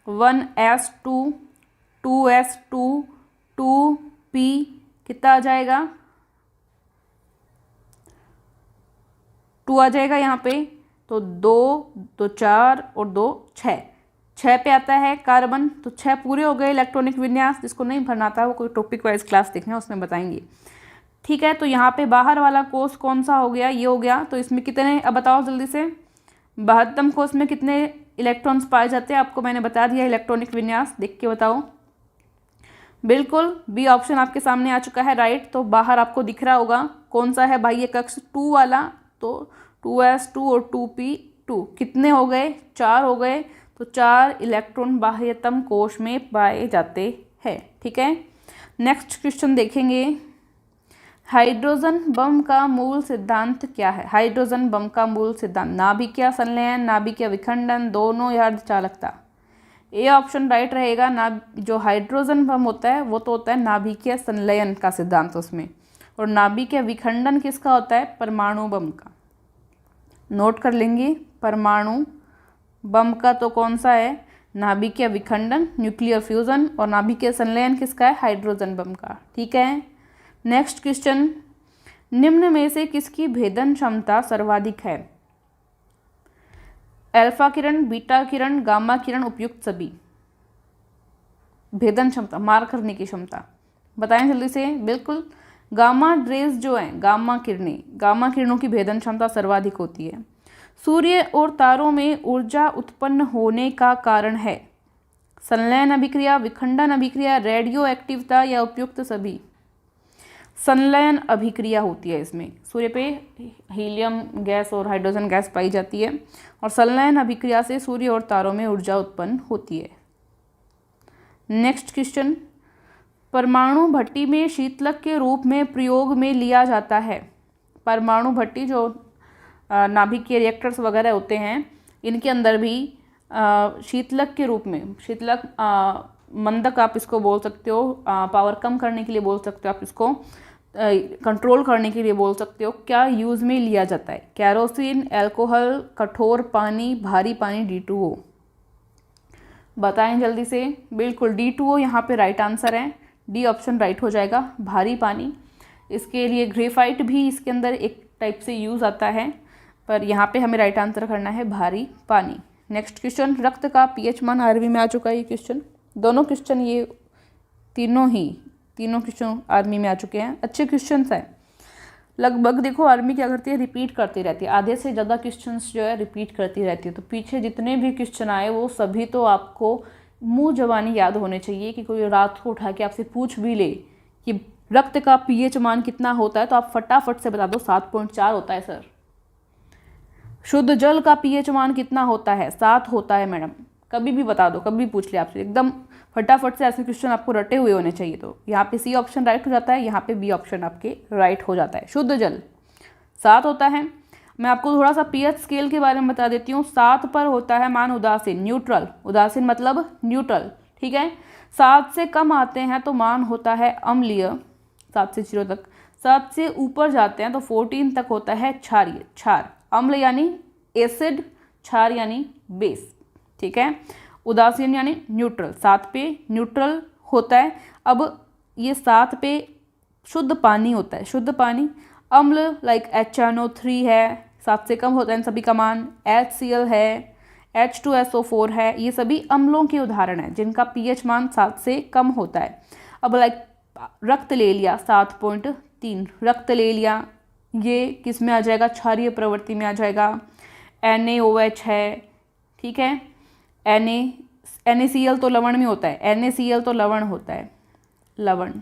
1s2, 2s2, 2p, कितना आ जाएगा? 2 आ जाएगा यहाँ पे, तो 2 4 और 2 6 पे आता है कार्बन, तो 6 पूरे हो गए इलेक्ट्रॉनिक विन्यास। जिसको नहीं भरना था वो कोई टॉपिक वाइज क्लास देखना, उसमें बताएंगे, ठीक है। तो यहाँ पे बाहर वाला कोष कौन सा हो गया, ये हो गया। तो इसमें कितने, अब बताओ जल्दी से, 72 कोष में कितने इलेक्ट्रॉन्स पाए जाते हैं? आपको मैंने बता दिया इलेक्ट्रॉनिक विन्यास, देख के बताओ। बिल्कुल बी ऑप्शन आपके सामने आ चुका है, राइट। तो बाहर आपको दिख रहा होगा कौन सा है बाह्य कक्ष, 2 वाला, तो 2s2 और 2p2 कितने हो गए? 4 हो गए। तो 4 इलेक्ट्रॉन बाह्यतम कोश में पाए जाते हैं। ठीक है, नेक्स्ट क्वेश्चन देखेंगे। हाइड्रोजन बम का मूल सिद्धांत क्या है? हाइड्रोजन बम का मूल सिद्धांत नाभिकीय संलयन, नाभिकीय विखंडन, दोनों या अर्धचालकता। ए ऑप्शन राइट रहेगा। जो हाइड्रोजन बम होता है वो तो होता है नाभिकीय संलयन का सिद्धांत उसमें, और नाभिकीय विखंडन किसका होता है? परमाणु बम का। नोट कर लेंगे, परमाणु बम का तो कौन सा है? नाभिकीय विखंडन, न्यूक्लियर फ्यूजन, और नाभिकीय संलयन किसका है? हाइड्रोजन बम का। ठीक है, नेक्स्ट क्वेश्चन। निम्न में से किसकी भेदन क्षमता सर्वाधिक है? अल्फा किरण, बीटा किरण, गामा किरण, उपयुक्त सभी। भेदन क्षमता, मार करने की क्षमता बताएं जल्दी से। बिल्कुल, गामा रेज जो है, गामा किरणों की भेदन क्षमता सर्वाधिक होती है। सूर्य और तारों में ऊर्जा उत्पन्न होने का कारण है? संलयन अभिक्रिया, विखंडन अभिक्रिया, रेडियो एक्टिवता, या उपयुक्त सभी। संलयन अभिक्रिया होती है इसमें। सूर्य पे हीलियम गैस और हाइड्रोजन गैस पाई जाती है, और संलयन अभिक्रिया से सूर्य और तारों में ऊर्जा उत्पन्न होती है। Next question. परमाणु भट्टी में शीतलक के रूप में प्रयोग में लिया जाता है? परमाणु भट्टी जो नाभिकीय रिएक्टर्स वगैरह होते हैं, इनके अंदर भी शीतलक के रूप में, शीतलक मंदक आप इसको बोल सकते हो, पावर कम करने के लिए बोल सकते हो, आप इसको कंट्रोल करने के लिए बोल सकते हो। क्या यूज़ में लिया जाता है? कैरोसिन, अल्कोहल, कठोर पानी, भारी पानी, D2O। बताएं जल्दी से। बिल्कुल, D2O यहाँ पे राइट आंसर है। डी ऑप्शन राइट हो जाएगा, भारी पानी। इसके लिए ग्रेफाइट भी इसके अंदर एक टाइप से यूज़ आता है, पर यहाँ पे हमें राइट आंसर करना है भारी पानी। Next question. रक्त का पीएच मान आर्मी में आ चुका है ये क्वेश्चन। दोनों क्वेश्चन, ये तीनों क्वेश्चन आर्मी में आ चुके हैं। अच्छे क्वेश्चन हैं लगभग। देखो आर्मी क्या करती है, रिपीट करती रहती है, आधे से ज़्यादा क्वेश्चंस जो है रिपीट करती रहती है। तो पीछे जितने भी क्वेश्चन आए वो सभी तो आपको मुंह जबानी याद होने चाहिए, कि कोई रात को उठा के आपसे पूछ भी ले कि रक्त का पीएच मान कितना होता है, तो आप फटाफट से बता दो 7.4 होता है सर। शुद्ध जल का पीएच मान कितना होता है? 7 होता है मैडम। कभी भी बता दो, कभी पूछ ले आपसे, एकदम फटाफट से ऐसे क्वेश्चन आपको रटे हुए होने चाहिए। तो यहाँ पे सी ऑप्शन राइट हो जाता है, यहाँ पे बी ऑप्शन आपके राइट हो जाता है। शुद्ध जल 7 होता है। मैं आपको थोड़ा सा पीएच स्केल के बारे में बता देती हूँ। 7 पर होता है मान उदासीन, न्यूट्रल। उदासीन मतलब न्यूट्रल, ठीक है। 7 से कम आते हैं तो मान होता है अम्लीय, 7 से 0 तक। 7 से ऊपर जाते हैं तो 14 तक होता है क्षारीय। क्षार, अम्ल यानी एसिड, क्षार यानी बेस, ठीक है। उदासीन यानी न्यूट्रल, 7 पे न्यूट्रल होता है। अब ये 7 पे शुद्ध पानी होता है, शुद्ध पानी। अम्ल लाइक HNO3 है, 7 से कम होता है इन सभी का मान। HCl है, H2SO4 है, ये सभी अम्लों के उदाहरण हैं जिनका पीएच मान 7 से कम होता है। अब लाइक रक्त ले लिया 7.3, रक्त ले लिया, ये किस में आ जाएगा? क्षारीय प्रवृत्ति में आ जाएगा। NaOH है, ठीक है। NaCl तो लवण में होता है, NaCl तो लवण होता है, लवण,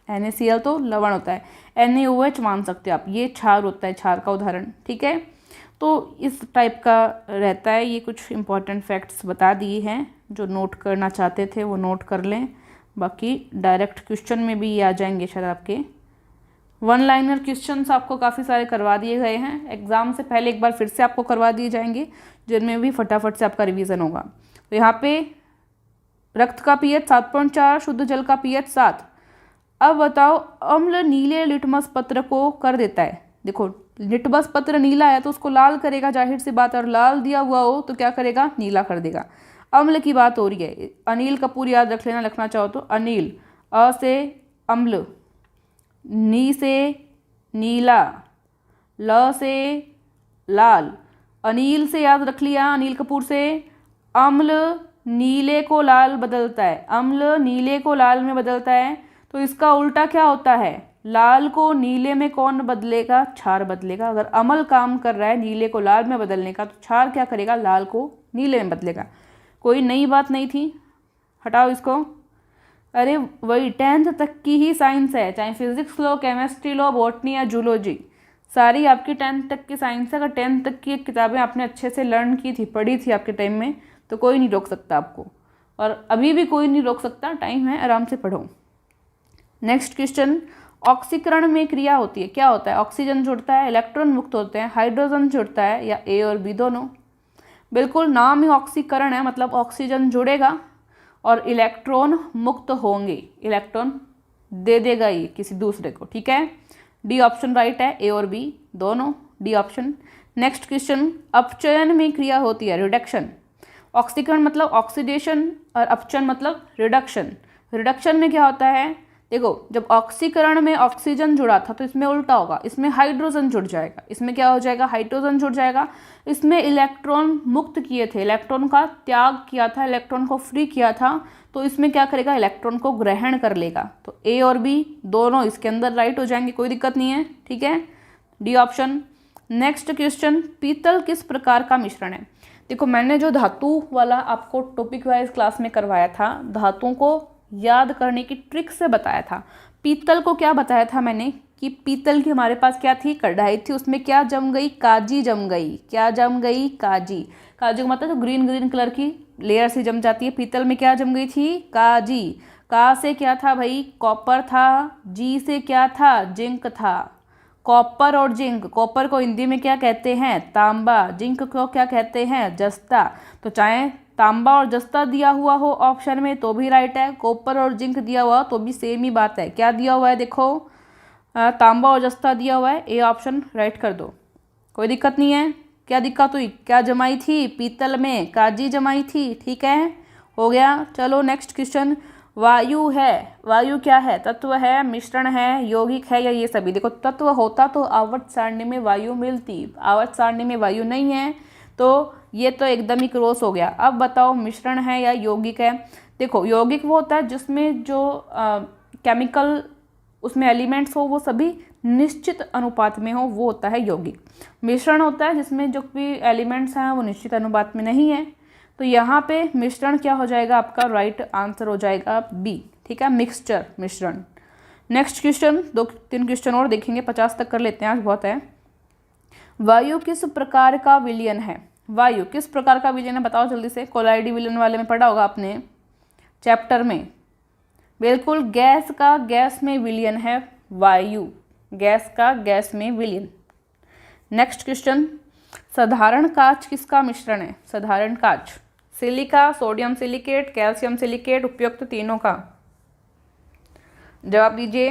NaCl तो लवण होता है। NaOH मान सकते हो आप, ये क्षार होता है, क्षार का उदाहरण, ठीक है। तो इस टाइप का रहता है। ये कुछ इंपॉर्टेंट फैक्ट्स बता दिए हैं, जो नोट करना चाहते थे वो नोट कर लें। बाकी डायरेक्ट क्वेश्चन में भी ये आ जाएंगे शायद आपके। 1 लाइनर क्वेश्चंस आपको काफ़ी सारे करवा दिए गए हैं। एग्ज़ाम से पहले एक बार फिर से आपको करवा दिए जाएंगे, जिनमें भी फटाफट से आपका रिवीजन होगा। तो यहाँ पे रक्त का पीएच 7.4, शुद्ध जल का पीएच 7। अब बताओ, अम्ल नीले लिटमस पत्र को कर देता है। देखो लिटमस पत्र नीला है तो उसको लाल करेगा, जाहिर सी बात, और लाल दिया हुआ हो तो क्या करेगा? नीला कर देगा। अम्ल की बात हो रही है। अनिल कपूर याद रख लेना, लिखना चाहो तो। अनिल, अ से अम्ल, नी से नीला, ल से लाल। अनिल से याद रख लिया, अनिल कपूर से। अम्ल नीले को लाल बदलता है, अम्ल नीले को लाल में बदलता है। तो इसका उल्टा क्या होता है? लाल को नीले में कौन बदलेगा? क्षार बदलेगा। अगर अम्ल काम कर रहा है नीले को लाल में बदलने का, तो क्षार क्या करेगा? लाल को नीले में बदलेगा। कोई नई बात नहीं थी, हटाओ इसको। अरे वही 10th तक की ही साइंस है, चाहे फिजिक्स लो, केमिस्ट्री लो, बॉटनी या जूलॉजी, सारी आपकी 10th तक की साइंस है। अगर 10th तक की किताबें आपने अच्छे से लर्न की थी, पढ़ी थी आपके टाइम में, तो कोई नहीं रोक सकता आपको, और अभी भी कोई नहीं रोक सकता, टाइम है, आराम से पढ़ो। नेक्स्ट क्वेश्चन, ऑक्सीकरण में क्रिया होती है, क्या होता है? ऑक्सीजन जुड़ता है, इलेक्ट्रॉन मुक्त होते हैं, हाइड्रोजन जुड़ता है, या ए और बी दोनों? बिल्कुल, नाम ही ऑक्सीकरण है, मतलब ऑक्सीजन जुड़ेगा और इलेक्ट्रॉन मुक्त होंगे, इलेक्ट्रॉन दे देगा ये किसी दूसरे को, ठीक है। डी ऑप्शन राइट है, ए और बी दोनों, डी ऑप्शन। नेक्स्ट क्वेश्चन, अपचयन में क्रिया होती है, रिडक्शन। ऑक्सीकरण मतलब ऑक्सीडेशन और अपचयन मतलब रिडक्शन। रिडक्शन में क्या होता है? देखो, जब ऑक्सीकरण में ऑक्सीजन जुड़ा था तो इसमें उल्टा होगा, इसमें हाइड्रोजन जुड़ जाएगा। इसमें क्या हो जाएगा? हाइड्रोजन जुड़ जाएगा। इसमें इलेक्ट्रॉन मुक्त किए थे, इलेक्ट्रॉन का त्याग किया था, इलेक्ट्रॉन को फ्री किया था, तो इसमें क्या करेगा? इलेक्ट्रॉन को ग्रहण कर लेगा। तो ए और बी दोनों इसके अंदर राइट हो जाएंगे, कोई दिक्कत नहीं है, ठीक है, डी ऑप्शन। नेक्स्ट क्वेश्चन, पीतल किस प्रकार का मिश्रण है? देखो, मैंने जो धातु वाला आपको टॉपिक वाइज क्लास में करवाया था, धातुओं को याद करने की ट्रिक से बताया था। पीतल को क्या बताया था मैंने कि पीतल की हमारे पास क्या थी? कढ़ाई थी, उसमें क्या जम गई? काजी जम गई। क्या जम गई? काजी। काजी का मतलब जो ग्रीन ग्रीन कलर की लेयर से जम जाती है, पीतल में क्या जम गई थी? काजी। का से क्या था भाई? कॉपर था। जी से क्या था? जिंक था। कॉपर और जिंक, कॉपर को हिंदी में क्या कहते हैं? तांबा। जिंक को क्या कहते हैं? जस्ता। तो चाहे तांबा और जस्ता दिया हुआ हो ऑप्शन में तो भी राइट है, कॉपर और जिंक दिया हुआ तो भी सेम ही बात है। क्या दिया हुआ है? देखो, तांबा और जस्ता दिया हुआ है, ए ऑप्शन राइट कर दो, कोई दिक्कत नहीं है। क्या दिक्कत हुई? क्या जमाई थी? पीतल में काजी जमाई थी, ठीक है, हो गया। चलो नेक्स्ट क्वेश्चन, वायु है, वायु क्या है? तत्व है, मिश्रण है, यौगिक है, या ये सभी? देखो, तत्व होता तो आवर्त सारणी में वायु मिलती, आवर्त सारणी में वायु नहीं है, तो ये तो एकदम ही क्रॉस हो गया। अब बताओ, मिश्रण है या यौगिक है? देखो, यौगिक वो होता है जिसमें जो केमिकल उसमें एलिमेंट्स हो वो सभी निश्चित अनुपात में हो, वो होता है यौगिक। मिश्रण होता है जिसमें जो भी एलिमेंट्स हैं वो निश्चित अनुपात में नहीं है। तो यहाँ पे मिश्रण क्या हो जाएगा? आपका राइट आंसर हो जाएगा बी, ठीक है, मिक्सचर, मिश्रण। नेक्स्ट क्वेश्चन, 2-3 क्वेश्चन और देखेंगे, 50 तक कर लेते हैं, आज बहुत है। वायु किस प्रकार का विलयन है? वायु किस प्रकार का विलयन है, बताओ जल्दी से। कोलाइडी विलयन वाले में पढ़ा होगा आपने चैप्टर में। बिल्कुल, गैस का गैस में विलयन है वायु, गैस का गैस में विलयन। नेक्स्ट क्वेश्चन, साधारण कांच किसका मिश्रण है? साधारण कांच, silica, sodium silicate, calcium silicate, उपयुक्त तीनों का? जवाब दीजिए।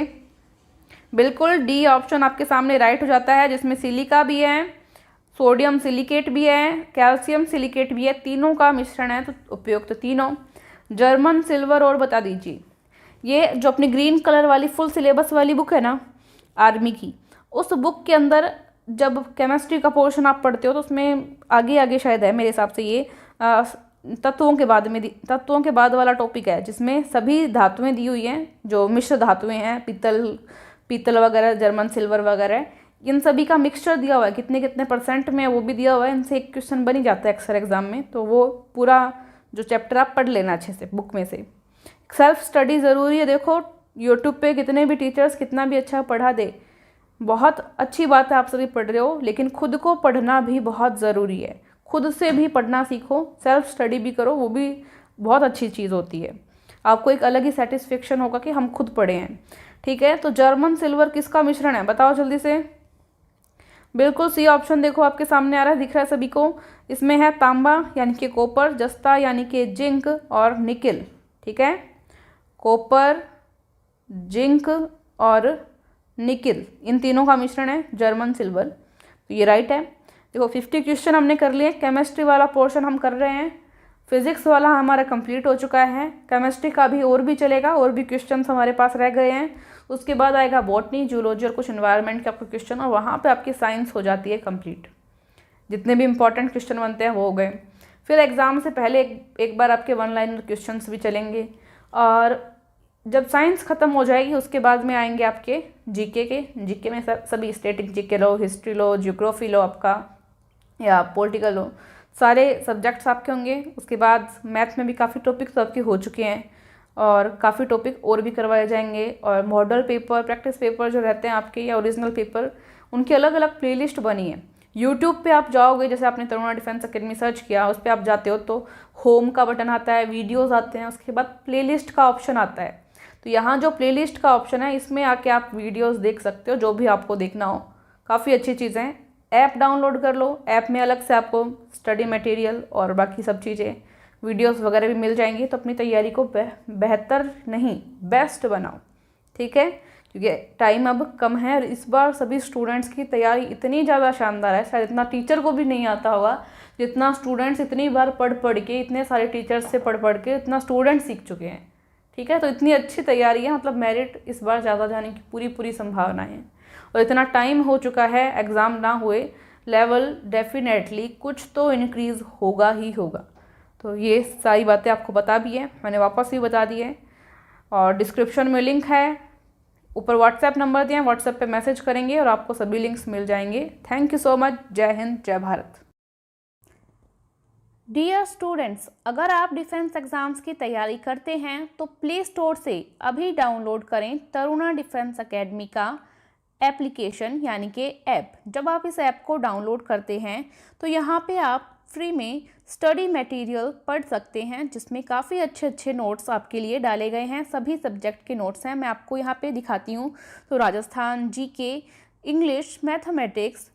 बिल्कुल, डी ऑप्शन आपके सामने राइट हो जाता है, जिसमें सिलिका भी है, सोडियम सिलिकेट भी है, कैल्शियम सिलिकेट भी है, तीनों का मिश्रण है, तो उपयुक्त तीनों। जर्मन सिल्वर और बता दीजिए। ये जो अपनी ग्रीन कलर वाली फुल सिलेबस वाली बुक है ना आर्मी की, उस बुक के अंदर जब केमिस्ट्री का पोर्शन आप पढ़ते हो तो उसमें आगे आगे शायद है मेरे हिसाब से, ये तत्वों के बाद वाला टॉपिक है, जिसमें सभी धातुएं दी हुई हैं, जो मिश्र धातुएं हैं, पीतल वगैरह, जर्मन सिल्वर वगैरह, इन सभी का मिक्सचर दिया हुआ है, कितने कितने % में वो भी दिया हुआ है। इनसे एक क्वेश्चन बन ही जाता है अक्सर एग्जाम में, तो वो पूरा जो चैप्टर आप पढ़ लेना अच्छे से बुक में से। सेल्फ स्टडी ज़रूरी है। देखो, यूट्यूब पे कितने भी टीचर्स कितना भी अच्छा पढ़ा दे, बहुत अच्छी बात है, आप सभी पढ़ रहे हो, लेकिन खुद को पढ़ना भी बहुत ज़रूरी है। खुद से भी पढ़ना सीखो, सेल्फ स्टडी भी करो, वो भी बहुत अच्छी चीज़ होती है। आपको एक अलग ही सेटिस्फेक्शन होगा कि हम खुद पढ़े हैं, ठीक है। तो जर्मन सिल्वर किसका मिश्रण है, बताओ जल्दी से। बिल्कुल, सी ऑप्शन देखो आपके सामने आ रहा है, दिख रहा है सभी को। इसमें है तांबा यानी कि कॉपर, जस्ता यानी कि जिंक, और निकिल, ठीक है। कॉपर, जिंक और निकिल, इन तीनों का मिश्रण है जर्मन सिल्वर, तो ये राइट है। देखो, 50 क्वेश्चन हमने कर लिए। केमिस्ट्री वाला पोर्शन हम कर रहे हैं, फिजिक्स वाला हमारा कंप्लीट हो चुका है, केमिस्ट्री का भी और भी चलेगा, और भी क्वेश्चन हमारे पास रह गए हैं। उसके बाद आएगा बॉटनी, जूलॉजी और कुछ एनवायरनमेंट के आपके क्वेश्चन, और वहाँ पे आपकी साइंस हो जाती है कंप्लीट। जितने भी इंपॉर्टेंट क्वेश्चन बनते हैं वो हो गए। फिर एग्ज़ाम से पहले एक बार आपके 1 लाइनर क्वेश्चंस भी चलेंगे, और जब साइंस ख़त्म हो जाएगी उसके बाद में आएंगे आपके जीके में सभी स्टैटिक जीके लो, हिस्ट्री लो, जियोग्राफी लो आपका, या पॉलिटिकल लो, सारे सब्जेक्ट्स आपके होंगे। उसके बाद मैथ में भी काफ़ी टॉपिक्स आपके हो चुके हैं, और काफ़ी टॉपिक और भी करवाए जाएंगे। और मॉडल पेपर, प्रैक्टिस पेपर जो रहते हैं आपके, या ओरिजिनल पेपर, उनकी अलग अलग प्लेलिस्ट बनी है। यूट्यूब पे आप जाओगे, जैसे आपने तरुणा डिफेंस अकेडमी सर्च किया, उस पर आप जाते हो तो होम का बटन आता है, वीडियोस आते हैं, उसके बाद प्लेलिस्ट का ऑप्शन आता है। तो यहाँ जो प्लेलिस्ट का ऑप्शन है इसमें आके आप वीडियोस देख सकते हो जो भी आपको देखना हो। काफ़ी अच्छी चीज़ें हैं। ऐप डाउनलोड कर लो, ऐप में अलग से आपको स्टडी मटेरियल और बाकी सब चीज़ें वीडियोस वगैरह भी मिल जाएंगी। तो अपनी तैयारी को बेहतर नहीं बेस्ट बनाओ, ठीक है, क्योंकि टाइम अब कम है और इस बार सभी स्टूडेंट्स की तैयारी इतनी ज़्यादा शानदार है, शायद इतना टीचर को भी नहीं आता होगा जितना स्टूडेंट्स इतनी बार पढ़ के, इतने सारे टीचर्स से पढ़ के इतना स्टूडेंट सीख चुके हैं, ठीक है। तो इतनी अच्छी तैयारी है, मतलब मेरिट इस बार ज़्यादा जाने की पूरी संभावना है। और इतना टाइम हो चुका है एग्ज़ाम ना हुए, लेवल डेफिनेटली कुछ तो इंक्रीज़ होगा ही होगा। तो ये सारी बातें आपको बता भी है, मैंने वापस भी बता दी है। और डिस्क्रिप्शन में लिंक है, ऊपर व्हाट्सएप नंबर दिए हैं, व्हाट्सएप पे मैसेज करेंगे और आपको सभी लिंक्स मिल जाएंगे। Thank you so much. जय हिंद, जय भारत। डियर स्टूडेंट्स, अगर आप डिफेंस एग्ज़ाम्स की तैयारी करते हैं तो प्ले स्टोर से अभी डाउनलोड करें तरुणा डिफेंस एकेडमी का एप्लीकेशन यानी कि ऐप। जब आप इस ऐप को डाउनलोड करते हैं तो यहाँ पे आप फ्री में स्टडी मटेरियल पढ़ सकते हैं, जिसमें काफ़ी अच्छे नोट्स आपके लिए डाले गए हैं। सभी सब्जेक्ट के नोट्स हैं, मैं आपको यहाँ पे दिखाती हूँ। तो Rajasthan, GK, English, mathematics,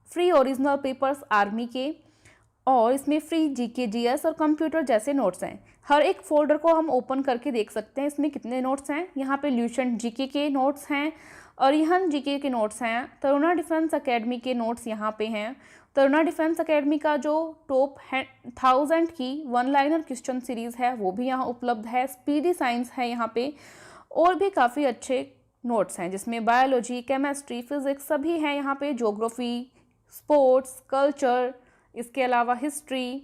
free original papers army के, और इसमें फ्री जीके, जीएस और कंप्यूटर जैसे नोट्स हैं। हर एक फोल्डर को हम ओपन करके देख सकते हैं इसमें कितने नोट्स हैं। यहाँ पे ल्यूसेंट जीके के नोट्स हैं, अरिहंत जीके के नोट्स हैं, तरुणा डिफेंस एकेडमी के नोट्स यहाँ पे हैं। तरुणा डिफेंस एकेडमी का जो टॉप 1000 की वन लाइनर क्वेश्चन सीरीज़ है वो भी यहाँ उपलब्ध है। स्पीडी साइंस है यहाँ पे, और भी काफ़ी अच्छे नोट्स हैं जिसमें बायोलॉजी, केमिस्ट्री, फिजिक्स सभी हैं यहाँ पे। ज्योग्राफी, स्पोर्ट्स, कल्चर, इसके अलावा हिस्ट्री,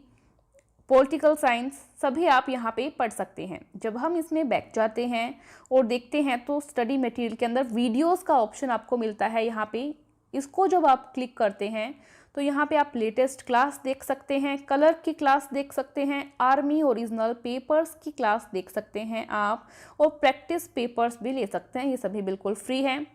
पॉलिटिकल साइंस सभी आप यहाँ पे पढ़ सकते हैं। जब हम इसमें बैक जाते हैं और देखते हैं तो स्टडी मटेरियल के अंदर वीडियोस का ऑप्शन आपको मिलता है यहाँ पे। इसको जब आप क्लिक करते हैं तो यहाँ पे आप लेटेस्ट क्लास देख सकते हैं, कलर की क्लास देख सकते हैं, आर्मी ओरिजिनल पेपर्स की क्लास देख सकते हैं आप, और प्रैक्टिस पेपर्स भी ले सकते हैं। ये सभी बिल्कुल फ्री हैं।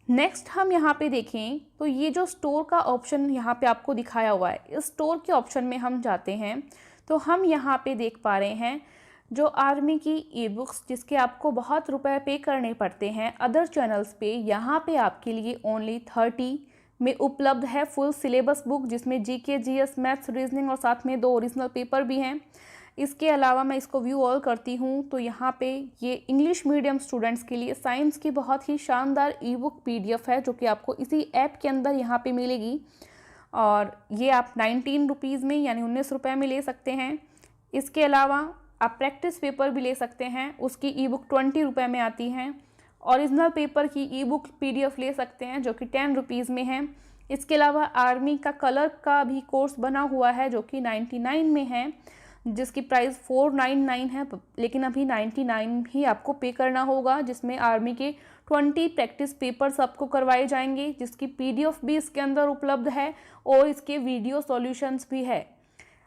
नेक्स्ट हम यहाँ पे देखें तो ये जो स्टोर का ऑप्शन यहाँ पे आपको दिखाया हुआ है, इस स्टोर के ऑप्शन में हम जाते हैं तो हम यहाँ पे देख पा रहे हैं जो आर्मी की ई बुक्स जिसके आपको बहुत रुपए पे करने पड़ते हैं अदर चैनल्स पे, यहाँ पे आपके लिए ओनली 30 में उपलब्ध है फुल सिलेबस बुक, जिसमें जीके, जीएस, मैथ्स, रीजनिंग और साथ में 2 ओरिजिनल पेपर भी हैं। इसके अलावा मैं इसको व्यू ऑल करती हूँ तो यहाँ पे ये इंग्लिश मीडियम स्टूडेंट्स के लिए साइंस की बहुत ही शानदार ई बुक PDF है जो कि आपको इसी ऐप के अंदर यहाँ पे मिलेगी, और ये आप 19 रुपीज़ में यानी 19 रुपये में ले सकते हैं। इसके अलावा आप प्रैक्टिस पेपर भी ले सकते हैं, उसकी ई बुक 20 रुपये में आती हैं। ओरिजिनल पेपर की ई बुक PDF ले सकते हैं जो कि 10 रुपीज़ में है। इसके अलावा आर्मी का कलर का भी कोर्स बना हुआ है जो कि 99 में है, जिसकी प्राइस 499 है, लेकिन अभी 99 ही आपको पे करना होगा, जिसमें आर्मी के 20 प्रैक्टिस पेपर्स आपको करवाए जाएंगे, जिसकी PDF भी इसके अंदर उपलब्ध है और इसके वीडियो सॉल्यूशंस भी है।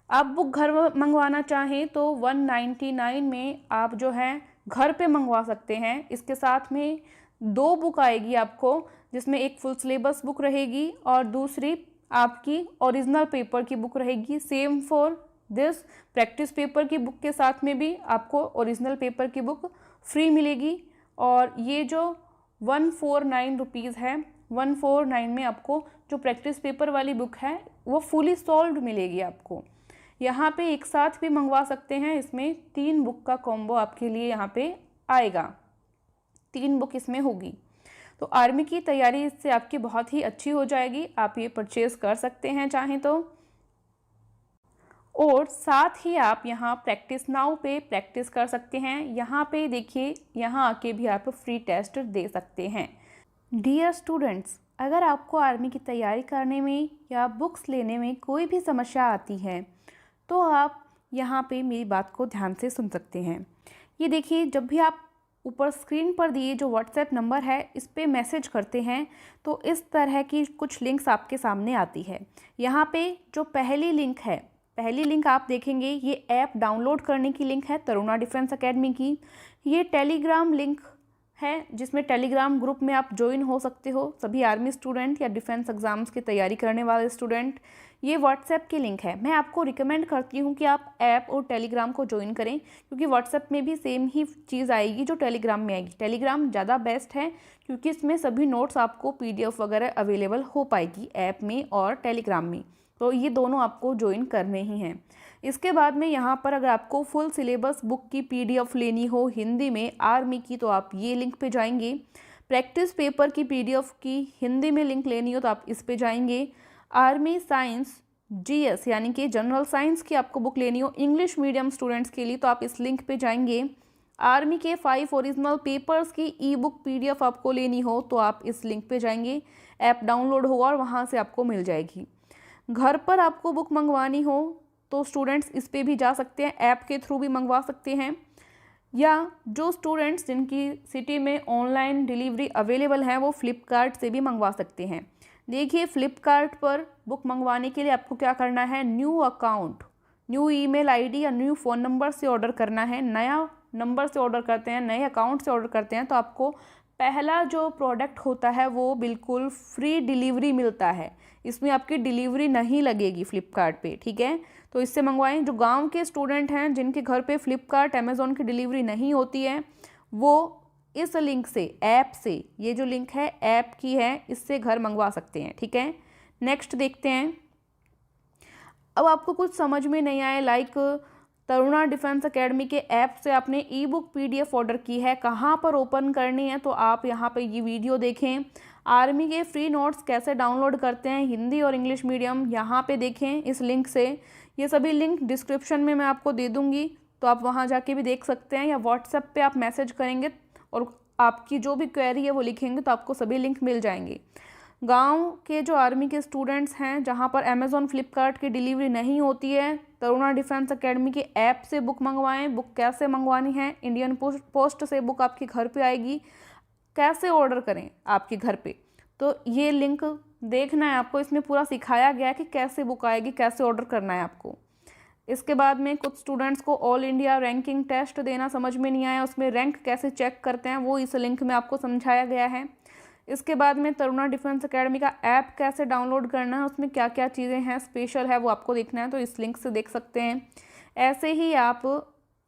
आप बुक घर मंगवाना चाहें तो 199 में आप जो है घर पे मंगवा सकते हैं। इसके साथ में 2 बुक आएगी आपको, जिसमें एक फुल सिलेबस बुक रहेगी और दूसरी आपकी ओरिजिनल पेपर की बुक रहेगी। Same for this, practice paper की बुक के साथ में भी आपको ओरिजिनल पेपर की बुक फ्री मिलेगी। और ये जो 149 रुपीज़ है, 149 में आपको जो प्रैक्टिस पेपर वाली बुक है वो फुली सॉल्व्ड मिलेगी आपको। यहाँ पे एक साथ भी मंगवा सकते हैं, इसमें 3 बुक का कॉम्बो आपके लिए यहाँ पे आएगा, 3 बुक इसमें होगी। तो आर्मी की तैयारी इससे आपकी बहुत ही अच्छी हो जाएगी, आप ये परचेज कर सकते हैं चाहें तो। और साथ ही आप यहाँ प्रैक्टिस नाउ पे प्रैक्टिस कर सकते हैं। यहाँ पे देखिए, यहाँ आके भी आप फ्री टेस्ट दे सकते हैं। डियर स्टूडेंट्स, अगर आपको आर्मी की तैयारी करने में या बुक्स लेने में कोई भी समस्या आती है तो आप यहाँ पे मेरी बात को ध्यान से सुन सकते हैं। ये देखिए, जब भी आप ऊपर स्क्रीन पर दिए जो व्हाट्सएप नंबर है इस पे मैसेज करते हैं तो इस तरह की कुछ लिंक्स आपके सामने आती है। यहाँ पे जो पहली लिंक है, पहली लिंक आप देखेंगे ये ऐप डाउनलोड करने की लिंक है तरुणा डिफेंस एकेडमी की। ये टेलीग्राम लिंक है जिसमें टेलीग्राम ग्रुप में आप ज्वाइन हो सकते हो, सभी आर्मी स्टूडेंट या डिफेंस एग्ज़ाम्स की तैयारी करने वाले स्टूडेंट। ये व्हाट्सएप की लिंक है। मैं आपको रिकमेंड करती हूँ कि आप ऐप और टेलीग्राम को ज्वाइन करें, क्योंकि व्हाट्सएप में भी सेम ही चीज़ आएगी जो टेलीग्राम में आएगी। टेलीग्राम ज़्यादा बेस्ट है क्योंकि इसमें सभी नोट्स आपको PDF वगैरह अवेलेबल हो पाएगी ऐप में और टेलीग्राम में। तो ये दोनों आपको ज्वाइन करने ही हैं। इसके बाद में यहाँ पर अगर आपको फुल सिलेबस बुक की PDF लेनी हो हिंदी में आर्मी की, तो आप ये लिंक पे जाएंगे। प्रैक्टिस पेपर की PDF की हिंदी में लिंक लेनी हो तो आप इस पे जाएंगे। आर्मी साइंस GS यानी कि जनरल साइंस की आपको बुक लेनी हो इंग्लिश मीडियम स्टूडेंट्स के लिए तो आप इस लिंक पे जाएंगे। आर्मी के 5 ओरिजिनल पेपर्स की ई-बुक PDF आपको लेनी हो तो आप इस लिंक पे जाएंगे। ऐप डाउनलोड होगा और वहाँ से आपको मिल जाएगी। घर पर आपको बुक मंगवानी हो तो स्टूडेंट्स इस पे भी जा सकते हैं, ऐप के थ्रू भी मंगवा सकते हैं, या जो स्टूडेंट्स जिनकी सिटी में ऑनलाइन डिलीवरी अवेलेबल है वो फ्लिपकार्ट से भी मंगवा सकते हैं। देखिए, फ्लिपकार्ट पर बुक मंगवाने के लिए आपको क्या करना है, new account, new email ID या न्यू फ़ोन नंबर से ऑर्डर करना है। नया नंबर से ऑर्डर करते हैं, नए अकाउंट से ऑर्डर करते हैं तो आपको पहला जो प्रोडक्ट होता है वो बिल्कुल फ्री डिलीवरी मिलता है। इसमें आपकी डिलीवरी नहीं लगेगी फ्लिपकार्ट पे, ठीक है। तो इससे मंगवाएं। जो गांव के स्टूडेंट हैं जिनके घर पे फ्लिपकार्ट अमेज़ॉन की डिलीवरी नहीं होती है वो इस लिंक से, ऐप से, ये जो लिंक है ऐप की है, इससे घर मंगवा सकते हैं, ठीक है। नेक्स्ट देखते हैं। अब आपको कुछ समझ में नहीं आए, लाइक तरुणा डिफेंस एकेडमी के ऐप से आपने ई-बुक PDF ऑर्डर की है, कहाँ पर ओपन करनी है, तो आप यहाँ पे ये वीडियो देखें। आर्मी के फ्री नोट्स कैसे डाउनलोड करते हैं हिंदी और इंग्लिश मीडियम, यहाँ पे देखें इस लिंक से। ये सभी लिंक डिस्क्रिप्शन में मैं आपको दे दूँगी तो आप वहाँ जाके भी देख सकते हैं, या व्हाट्सएप पे आप मैसेज करेंगे और आपकी जो भी क्वेरी है वो लिखेंगे तो आपको सभी लिंक मिल जाएंगे। गांव के जो आर्मी के स्टूडेंट्स हैं जहां पर अमेज़ॉन फ्लिपकार्ट की डिलीवरी नहीं होती है, तरुणा डिफेंस एकेडमी के ऐप से बुक मंगवाएं। बुक कैसे मंगवानी है, इंडियन पोस्ट से बुक आपके घर पे आएगी। कैसे ऑर्डर करें आपके घर पे, तो ये लिंक देखना है आपको। इसमें पूरा सिखाया गया है कि कैसे बुक आएगी, कैसे ऑर्डर करना है आपको। इसके बाद में कुछ स्टूडेंट्स को ऑल इंडिया रैंकिंग टेस्ट देना समझ में नहीं आया, उसमें रैंक कैसे चेक करते हैं वो इस लिंक में आपको समझाया गया है। इसके बाद में तरुणा डिफेंस एकेडमी का ऐप कैसे डाउनलोड करना है, उसमें क्या क्या चीज़ें हैं स्पेशल है वो आपको देखना है तो इस लिंक से देख सकते हैं। ऐसे ही आप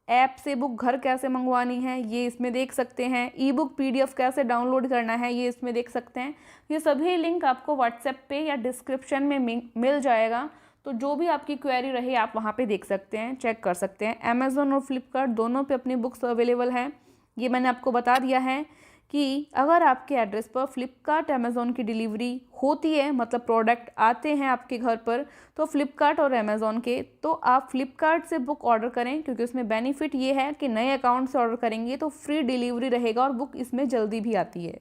ऐप से बुक घर कैसे मंगवानी है ये इसमें देख सकते हैं। ई-बुक PDF कैसे डाउनलोड करना है ये इसमें देख सकते हैं। ये सभी लिंक आपको व्हाट्सएप पे या डिस्क्रिप्शन में मिल जाएगा, तो जो भी आपकी क्वेरी रहे आप वहाँ पे देख सकते हैं, चेक कर सकते हैं। अमेज़ॉन और फ्लिपकार्ट दोनों पे अपनी बुक्स अवेलेबल हैं, ये मैंने आपको बता दिया है कि अगर आपके एड्रेस पर फ्लिपकार्ट अमेज़ॉन की डिलीवरी होती है, मतलब प्रोडक्ट आते हैं आपके घर पर, तो फ्लिपकार्ट और अमेज़ॉन के, तो आप फ्लिपकार्ट से बुक ऑर्डर करें, क्योंकि उसमें बेनिफिट ये है कि नए अकाउंट से ऑर्डर करेंगे तो फ्री डिलीवरी रहेगा और बुक इसमें जल्दी भी आती है।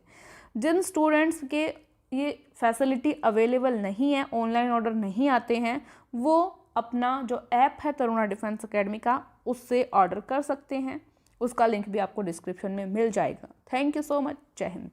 जिन स्टूडेंट्स के ये फैसिलिटी अवेलेबल नहीं है, ऑनलाइन ऑर्डर नहीं आते हैं, वो अपना जो ऐप है तरुणा डिफेंस एकेडमी का उससे ऑर्डर कर सकते हैं। उसका लिंक भी आपको डिस्क्रिप्शन में मिल जाएगा। Thank you so much. जय हिंद।